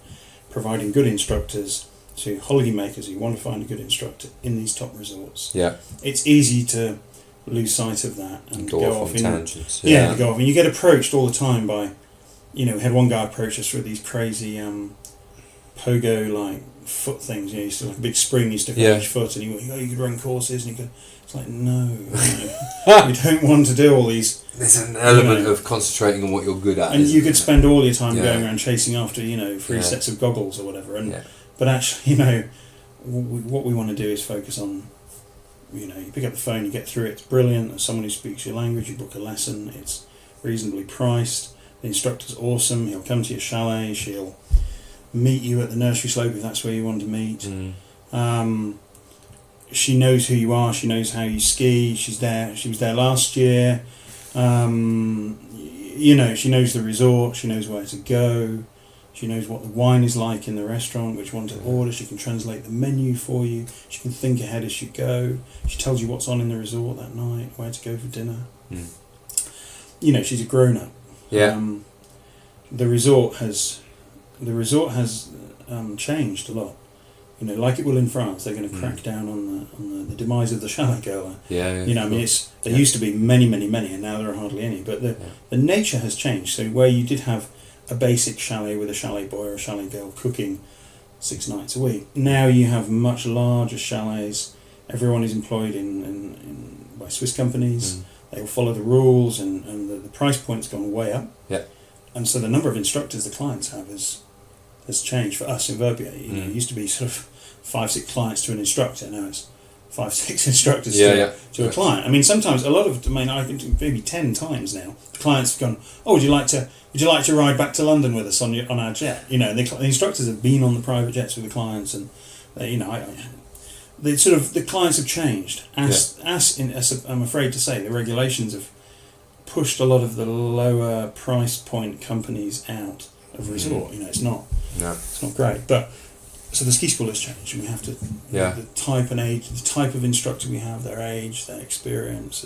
providing good instructors to holidaymakers who want to find a good instructor in these top resorts. Yeah, it's easy to lose sight of that and go off in tangents. To go off, and you get approached all the time by, we had one guy approach us with these crazy pogo like foot things. You used to like a big spring you stick on each foot, and you could run courses, and you could. It's like no, we don't want to do all these. There's an element of concentrating on what you're good at, and you could spend all your time going around chasing after free sets of goggles or whatever, and. But actually, what we want to do is focus on, you pick up the phone, you get through it, it's brilliant. As someone who speaks your language, you book a lesson, it's reasonably priced, the instructor's awesome, he'll come to your chalet, she'll meet you at the nursery slope if that's where you want to meet. She knows who you are, she knows how you ski, she was there last year, she knows the resort, she knows where to go. She knows what the wine is like in the restaurant, which one to order. She can translate the menu for you. She can think ahead as you go. She tells you what's on in the resort that night, where to go for dinner. She's a grown-up. Yeah. The resort has changed a lot. Like it will in France. They're going to crack down on the demise of the chalet girl. There used to be many, many, many, and now there are hardly any. But the nature has changed. So where you did have a basic chalet with a chalet boy or a chalet girl cooking 6 nights a week. Now you have much larger chalets. Everyone is employed by Swiss companies. They will follow the rules, and the price point's gone way up. Yeah. And so the number of instructors the clients have has changed for us in Verbier. It used to be sort of 5-6 clients to an instructor. Now it's 5-6 instructors to a client. I mean, sometimes I can do maybe 10 times now. The clients have gone, would you like to ride back to London with us on our jet? And the instructors have been on the private jets with the clients, and the clients have changed. I'm afraid to say, the regulations have pushed a lot of the lower price point companies out of resort. It's not great, but. So the ski school has changed, and we have to. The type and age, the type of instructor we have, their age, their experience,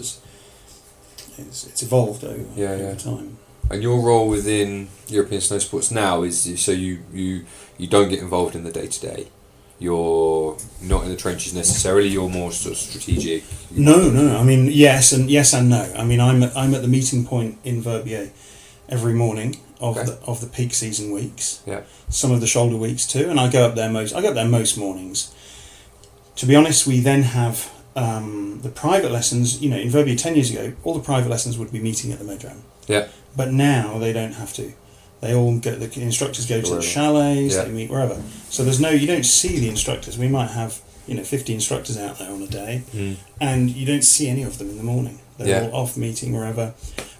it's evolved over time. And your role within European Snowsports now is so you don't get involved in the day-to-day. You're not in the trenches necessarily. You're more sort of strategic. No. I mean, yes and no. I mean, I'm at the meeting point in Verbier every morning of the peak season weeks. Yeah. Some of the shoulder weeks too, and I go up there most mornings. To be honest, we then have the private lessons. You know, in Verbier 10 years ago, all the private lessons would be meeting at the Medram. Yeah. But now they don't have to. They all go. The instructors go to the chalets. They meet wherever. So you don't see the instructors. We might have 50 instructors out there on a day, and you don't see any of them in the morning. They're all off meeting wherever.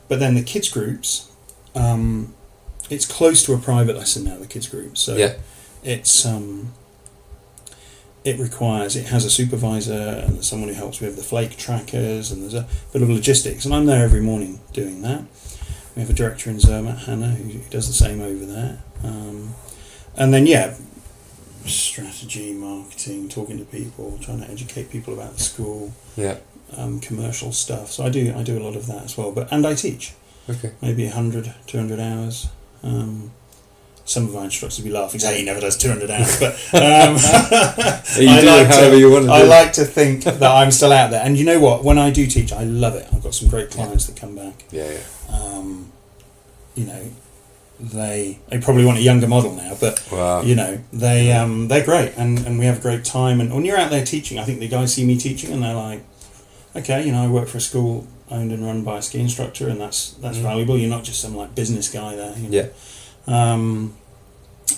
But then the kids groups, it's close to a private lesson now. The kids groups, so it's it has a supervisor and someone who helps with the flake trackers, and there's a bit of logistics. And I'm there every morning doing that. We have a director in Zermatt, Hannah, who does the same over there. And then, strategy, marketing, talking to people, trying to educate people about the school, commercial stuff. So I do a lot of that as well. And I teach. Okay. Maybe 100, 200 hours. Some of our instructors will be laughing, saying he never does 200 hours. But I like to think that I'm still out there. And you know what? When I do teach, I love it. I've got some great clients that come back. They probably want a younger model now, but they're great, and we have a great time. And when you're out there teaching, I think the guys see me teaching and they're like, okay, I work for a school owned and run by a ski instructor, and that's valuable. You're not just some like business guy there.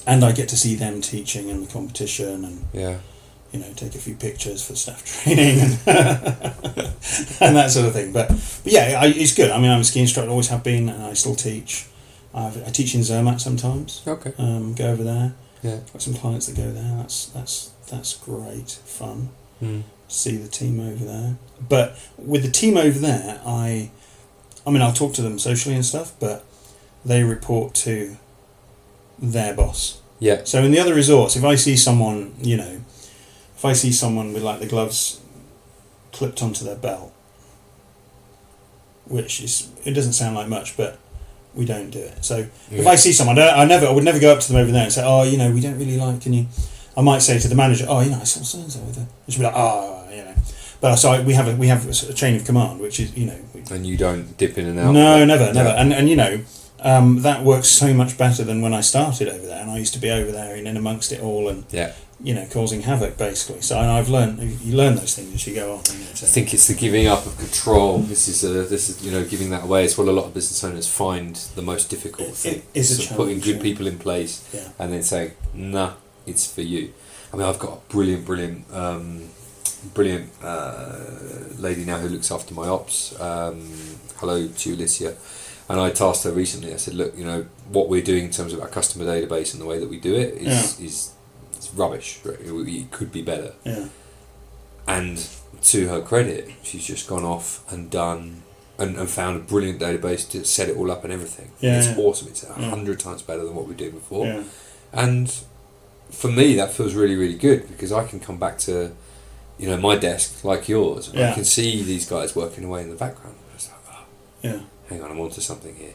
And I get to see them teaching in the competition, and take a few pictures for staff training and and that sort of thing. But it's good. I mean, I'm a ski instructor, always have been, and I still teach. I teach in Zermatt sometimes. Okay. Go over there. Yeah. Got some clients that go there. That's great fun. See the team over there. But with the team over there, I'll talk to them socially and stuff, but they report to their boss. Yeah. So in the other resorts, if I see someone, with like the gloves clipped onto their belt, it doesn't sound like much, but we don't do it. So if I see someone, I would never go up to them over there and say, we don't really like, I might say to the manager, I saw so-and-so over there. And she'll be like, But so we have a chain of command, which is, And you don't dip in and out? No, never. And that works so much better than when I started over there, and I used to be over there and in amongst it all, and causing havoc basically. So I've you learn those things as you go on. I think it's the giving up of control. This is giving that away. It's what a lot of business owners find the most difficult thing. It's a challenge, putting good people in place, and then saying, "Nah, it's for you." I mean, I've got a brilliant lady now who looks after my ops. Hello to Alicia. And I tasked her recently. I said, "Look, what we're doing in terms of our customer database and the way that we do it is rubbish. Right? It could be better." Yeah. And to her credit, she's just gone off and done and found a brilliant database to set it all up and everything. Yeah, it's awesome. It's 100 times better than what we did before. Yeah. And for me, that feels really, really good because I can come back to, my desk like yours, and I can see these guys working away in the background. It's like, hang on, I'm onto something here,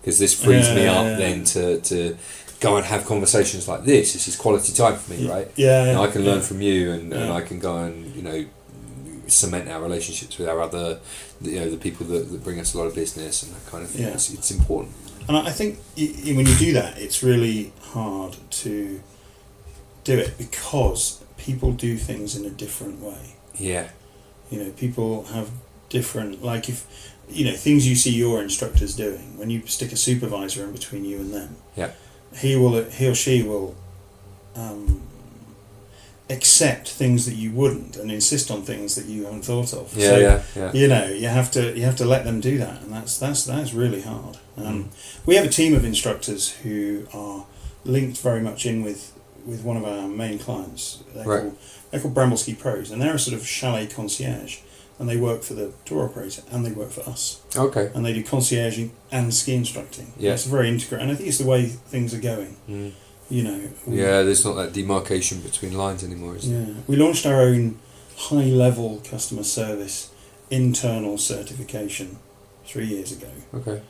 because this frees me up then to go and have conversations like this. This is quality time for me, right? And I can learn from you, and I can go and cement our relationships with our other, the people that bring us a lot of business and that kind of thing. It's important. And I think when you do that, it's really hard to do it because people do things in a different way. Yeah. People have different, like if things you see your instructors doing, when you stick a supervisor in between you and them, he or she will accept things that you wouldn't and insist on things that you haven't thought of. You have to let them do that, and that's really hard. We have a team of instructors who are linked very much in with one of our main clients. They're called Bramble Ski Pros, and they're a sort of chalet concierge. And they work for the tour operator, and they work for us. Okay. And they do concierging and ski instructing. Yeah. It's very integrated, and I think it's the way things are going. There's not that demarcation between lines anymore, is there? We launched our own high-level customer service internal certification 3 years ago. Okay.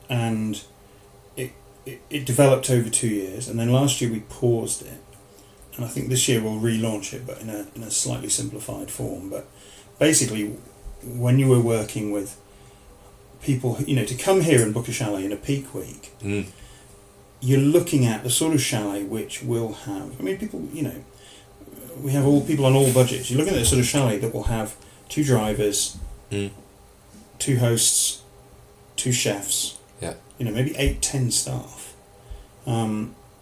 and it developed over 2 years, and then last year we paused it, and I think this year we'll relaunch it, but in a slightly simplified form. But basically, when you were working with people, to come here and book a chalet in a peak week, you're looking at the sort of chalet which will have, people, we have all people on all budgets. You're looking at the sort of chalet that will have 2 drivers, 2 hosts, 2 chefs, maybe 8-10 staff.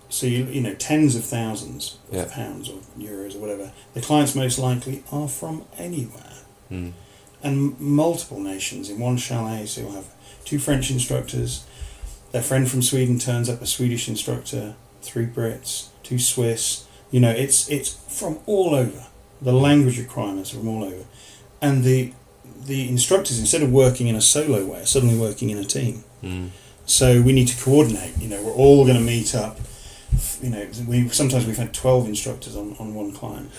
So tens of thousands of pounds or euros or whatever. The clients most likely are from anywhere, and multiple nations in one chalet. So you'll have 2 French instructors. Their friend from Sweden turns up, a Swedish instructor, 3 Brits, 2 Swiss. It's from all over. The language requirements are from all over, and the instructors, instead of working in a solo way, are suddenly working in a team. So we need to coordinate. We're all going to meet up. Sometimes we've had 12 instructors on one client,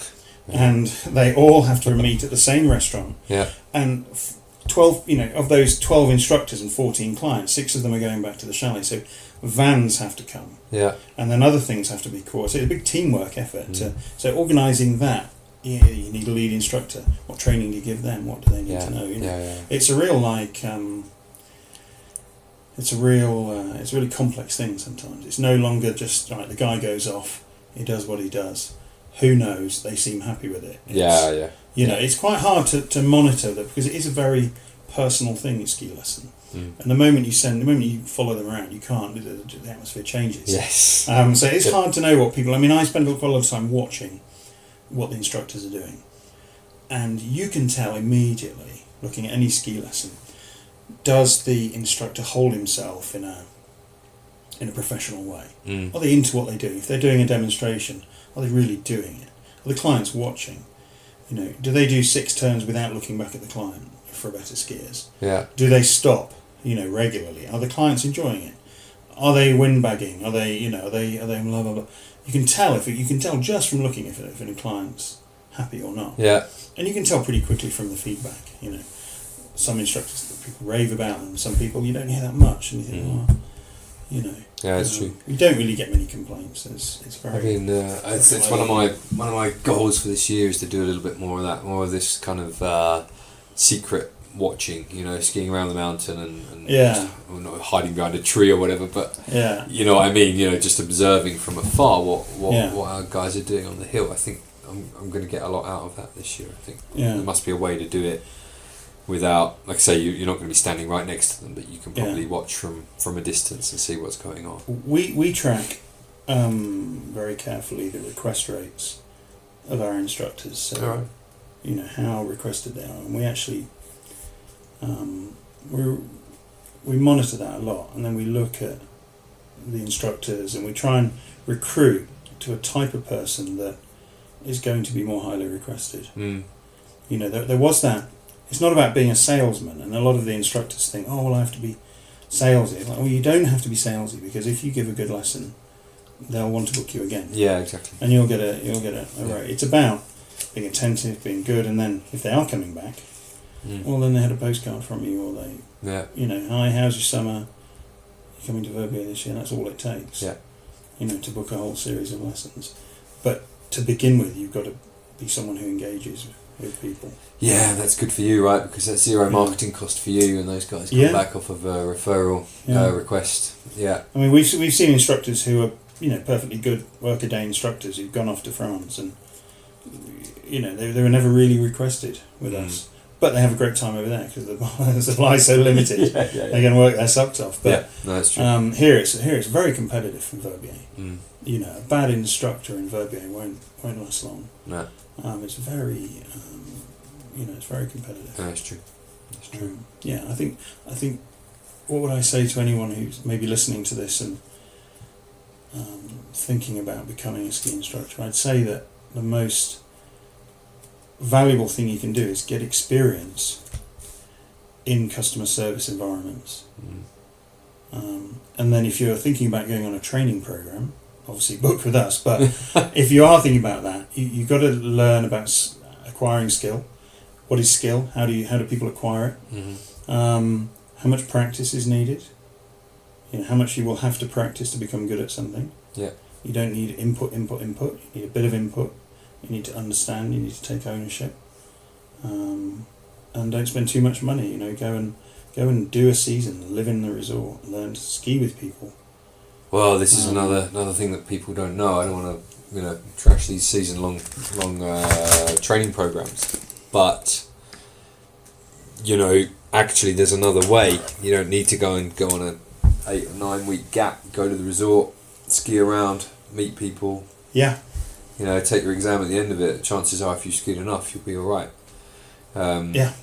and they all have to meet at the same restaurant. Yeah. And 12, of those 12 instructors and 14 clients, 6 of them are going back to the chalet. So vans have to come. Yeah. And then other things have to be coordinated. So it's a big teamwork effort. So organising that. You need a lead instructor. What training do you give them? What do they need to know? It's a real it's a really complex thing sometimes. It's no longer just the guy goes off, he does what he does. Who knows? They seem happy with it. It's quite hard to monitor that, because it is a very personal thing, a ski lesson. And the moment you follow them around, you can't. The atmosphere changes. Yes. So it's hard to know what people. I spend quite a lot of time watching what the instructors are doing, and you can tell immediately, looking at any ski lesson, does the instructor hold himself in a professional way? Are they into what they do? If they're doing a demonstration, are they really doing it? Are the clients watching? Do they do 6 turns without looking back at the client for better skiers? Yeah. Do they stop, regularly? Are the clients enjoying it? Are they windbagging? Are they, are they blah blah blah? You can tell just from looking if a client's happy or not. Yeah. And you can tell pretty quickly from the feedback. Some instructors that people rave about them. Some people you don't hear that much, and you think, Yeah, it's true. We don't really get many complaints. It's very. It's one of my goals for this year is to do a little bit more of that, more of this kind of secret watching. Skiing around the mountain and not hiding behind a tree or whatever, but you know what I mean. Just observing from afar what our guys are doing on the hill. I think I'm going to get a lot out of that this year. I think there must be a way to do it without, like I say, you're not going to be standing right next to them, but you can probably watch from a distance and see what's going on. We track very carefully the request rates of our instructors, so how requested they are, and we actually we monitor that a lot, and then we look at the instructors and we try and recruit to a type of person that is going to be more highly requested. There was that. It's not about being a salesman, and a lot of the instructors think, I have to be salesy. It's like, you don't have to be salesy, because if you give a good lesson, they'll want to book you again. Yeah, exactly. And you'll get a rate. It's about being attentive, being good, and then if they are coming back, well, then they had a postcard from you, or they, hi, how's your summer? You're coming to Verbier this year. That's all it takes. Yeah. To book a whole series of lessons. But to begin with, you've got to be someone who engages with people. Yeah, that's good for you, right? Because that's zero marketing cost for you, and those guys come back off of a referral request. Yeah. We've seen instructors who are perfectly good workaday instructors who've gone off to France, and they were never really requested with us, but they have a great time over there because the supply is so limited. They're going to work their socks off. But that's true. Here it's very competitive from Verbier. A bad instructor in Verbier won't last long. No. It's very, it's very competitive. No, that's true. That's true. I think, what would I say to anyone who's maybe listening to this and thinking about becoming a ski instructor? I'd say that the most valuable thing you can do is get experience in customer service environments. And then if you're thinking about going on a training program, obviously book with us, but if you are thinking about that, you've got to learn about acquiring skill. What is skill? How do people acquire it? How much practice is needed? how much you will have to practice to become good at something. Yeah. You don't need input. You need a bit of input. You need to understand. You need to take ownership. And don't spend too much money. Go and do a season. Live in the resort. Learn to ski with people. Well, this is another thing that people don't know. I don't want to trash these season-long training programs, but actually there's another way. You don't need to go on a 8 or 9 week gap. Go to the resort, ski around, meet people. Yeah. Take your exam at the end of it. Chances are, if you skied enough, you'll be all right. Yeah.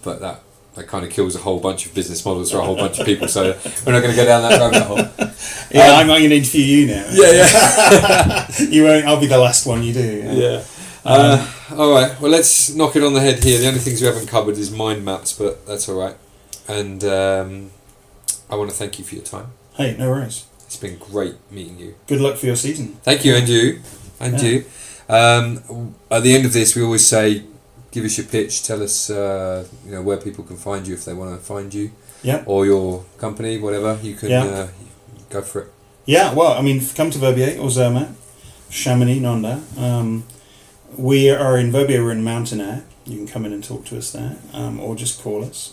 But that kind of kills a whole bunch of business models for a whole bunch of people. So we're not going to go down that rabbit hole. Yeah, I'm going to interview you now. Yeah. You won't. I'll be the last one you do. Yeah. All right. Well, let's knock it on the head here. The only things we haven't covered is mind maps, but that's all right. And I want to thank you for your time. Hey, no worries. It's been great meeting you. Good luck for your season. Thank you, and you. At the end of this, we always say, give us your pitch. Tell us, where people can find you if they want to find you. Yeah. Or your company, whatever. You can go for it. Yeah. Well, come to Verbier or Zermatt, Chamonix, Nanda. We are in Verbier. We're in Mountain Air. You can come in and talk to us there, or just call us,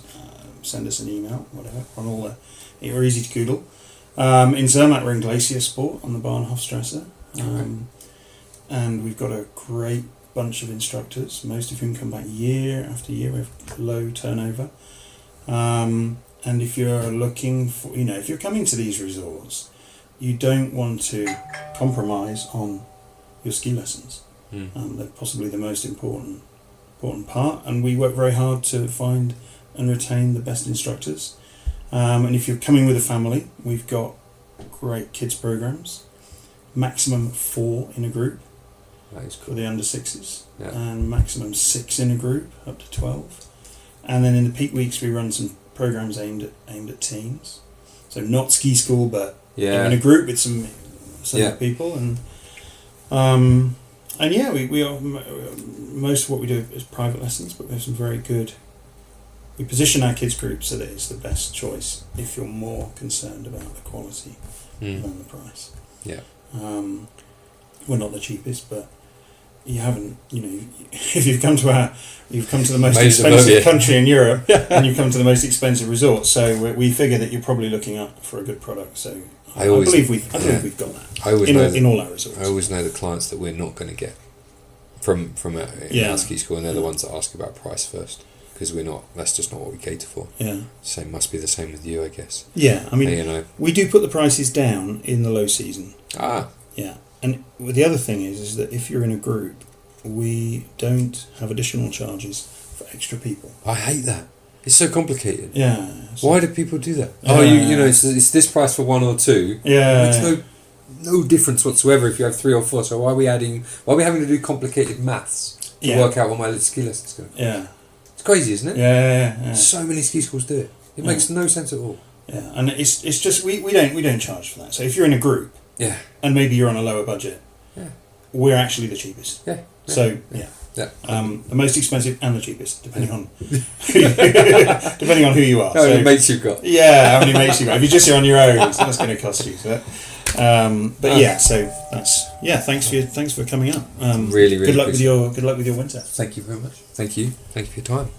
send us an email, whatever. We're easy to Google. In Zermatt, we're in Glacier Sport on the Bahnhofstrasse. And we've got a great bunch of instructors, most of whom come back year after year. We have low turnover. And if you're looking for, if you're coming to these resorts, you don't want to compromise on your ski lessons. They're possibly the most important part. And we work very hard to find and retain the best instructors. And if you're coming with a family, we've got great kids programs, maximum 4 in a group. That is cool. For the under 6s, Yeah. and maximum 6 in a group, up to 12. And then in the peak weeks, we run some programs aimed at teens. So not ski school, but you're in a group with some people, we are, most of what we do is private lessons, but we have some very good. We position our kids group so that it's the best choice if you're more concerned about the quality than the price. Yeah. We're not the cheapest, but you haven't. If you've come to the most expensive country in Europe, and you come to the most expensive resort, so we figure that you're probably looking up for a good product. So I believe we've got that. In all our resorts. I always know the clients that we're not going to get from our ski school, and they're the ones that ask about price first, because we're not. That's just not what we cater for. Yeah. So it must be the same with you, I guess. Yeah, we do put the prices down in the low season. Yeah, and the other thing is that if you're in a group, we don't have additional charges for extra people. I hate that. It's so complicated. Yeah. Why do people do that? It's this price for 1 or 2. Yeah. It makes no difference whatsoever if you have 3 or 4. So why are we having to do complicated maths to work out what my ski lesson's going to be? Yeah. It's crazy, isn't it? Yeah. So many ski schools do it. It makes no sense at all. Yeah, and it's just we don't charge for that. So if you're in a group, and maybe you're on a lower budget, we're actually the cheapest. Yeah. So the most expensive and the cheapest, depending on who you are. How many mates you've got? Yeah, how many mates you've got. If you're just on your own, that's going to cost you. So, so that's thanks for coming up. Really good luck appreciate with your winter. Thank you very much. Thank you for your time.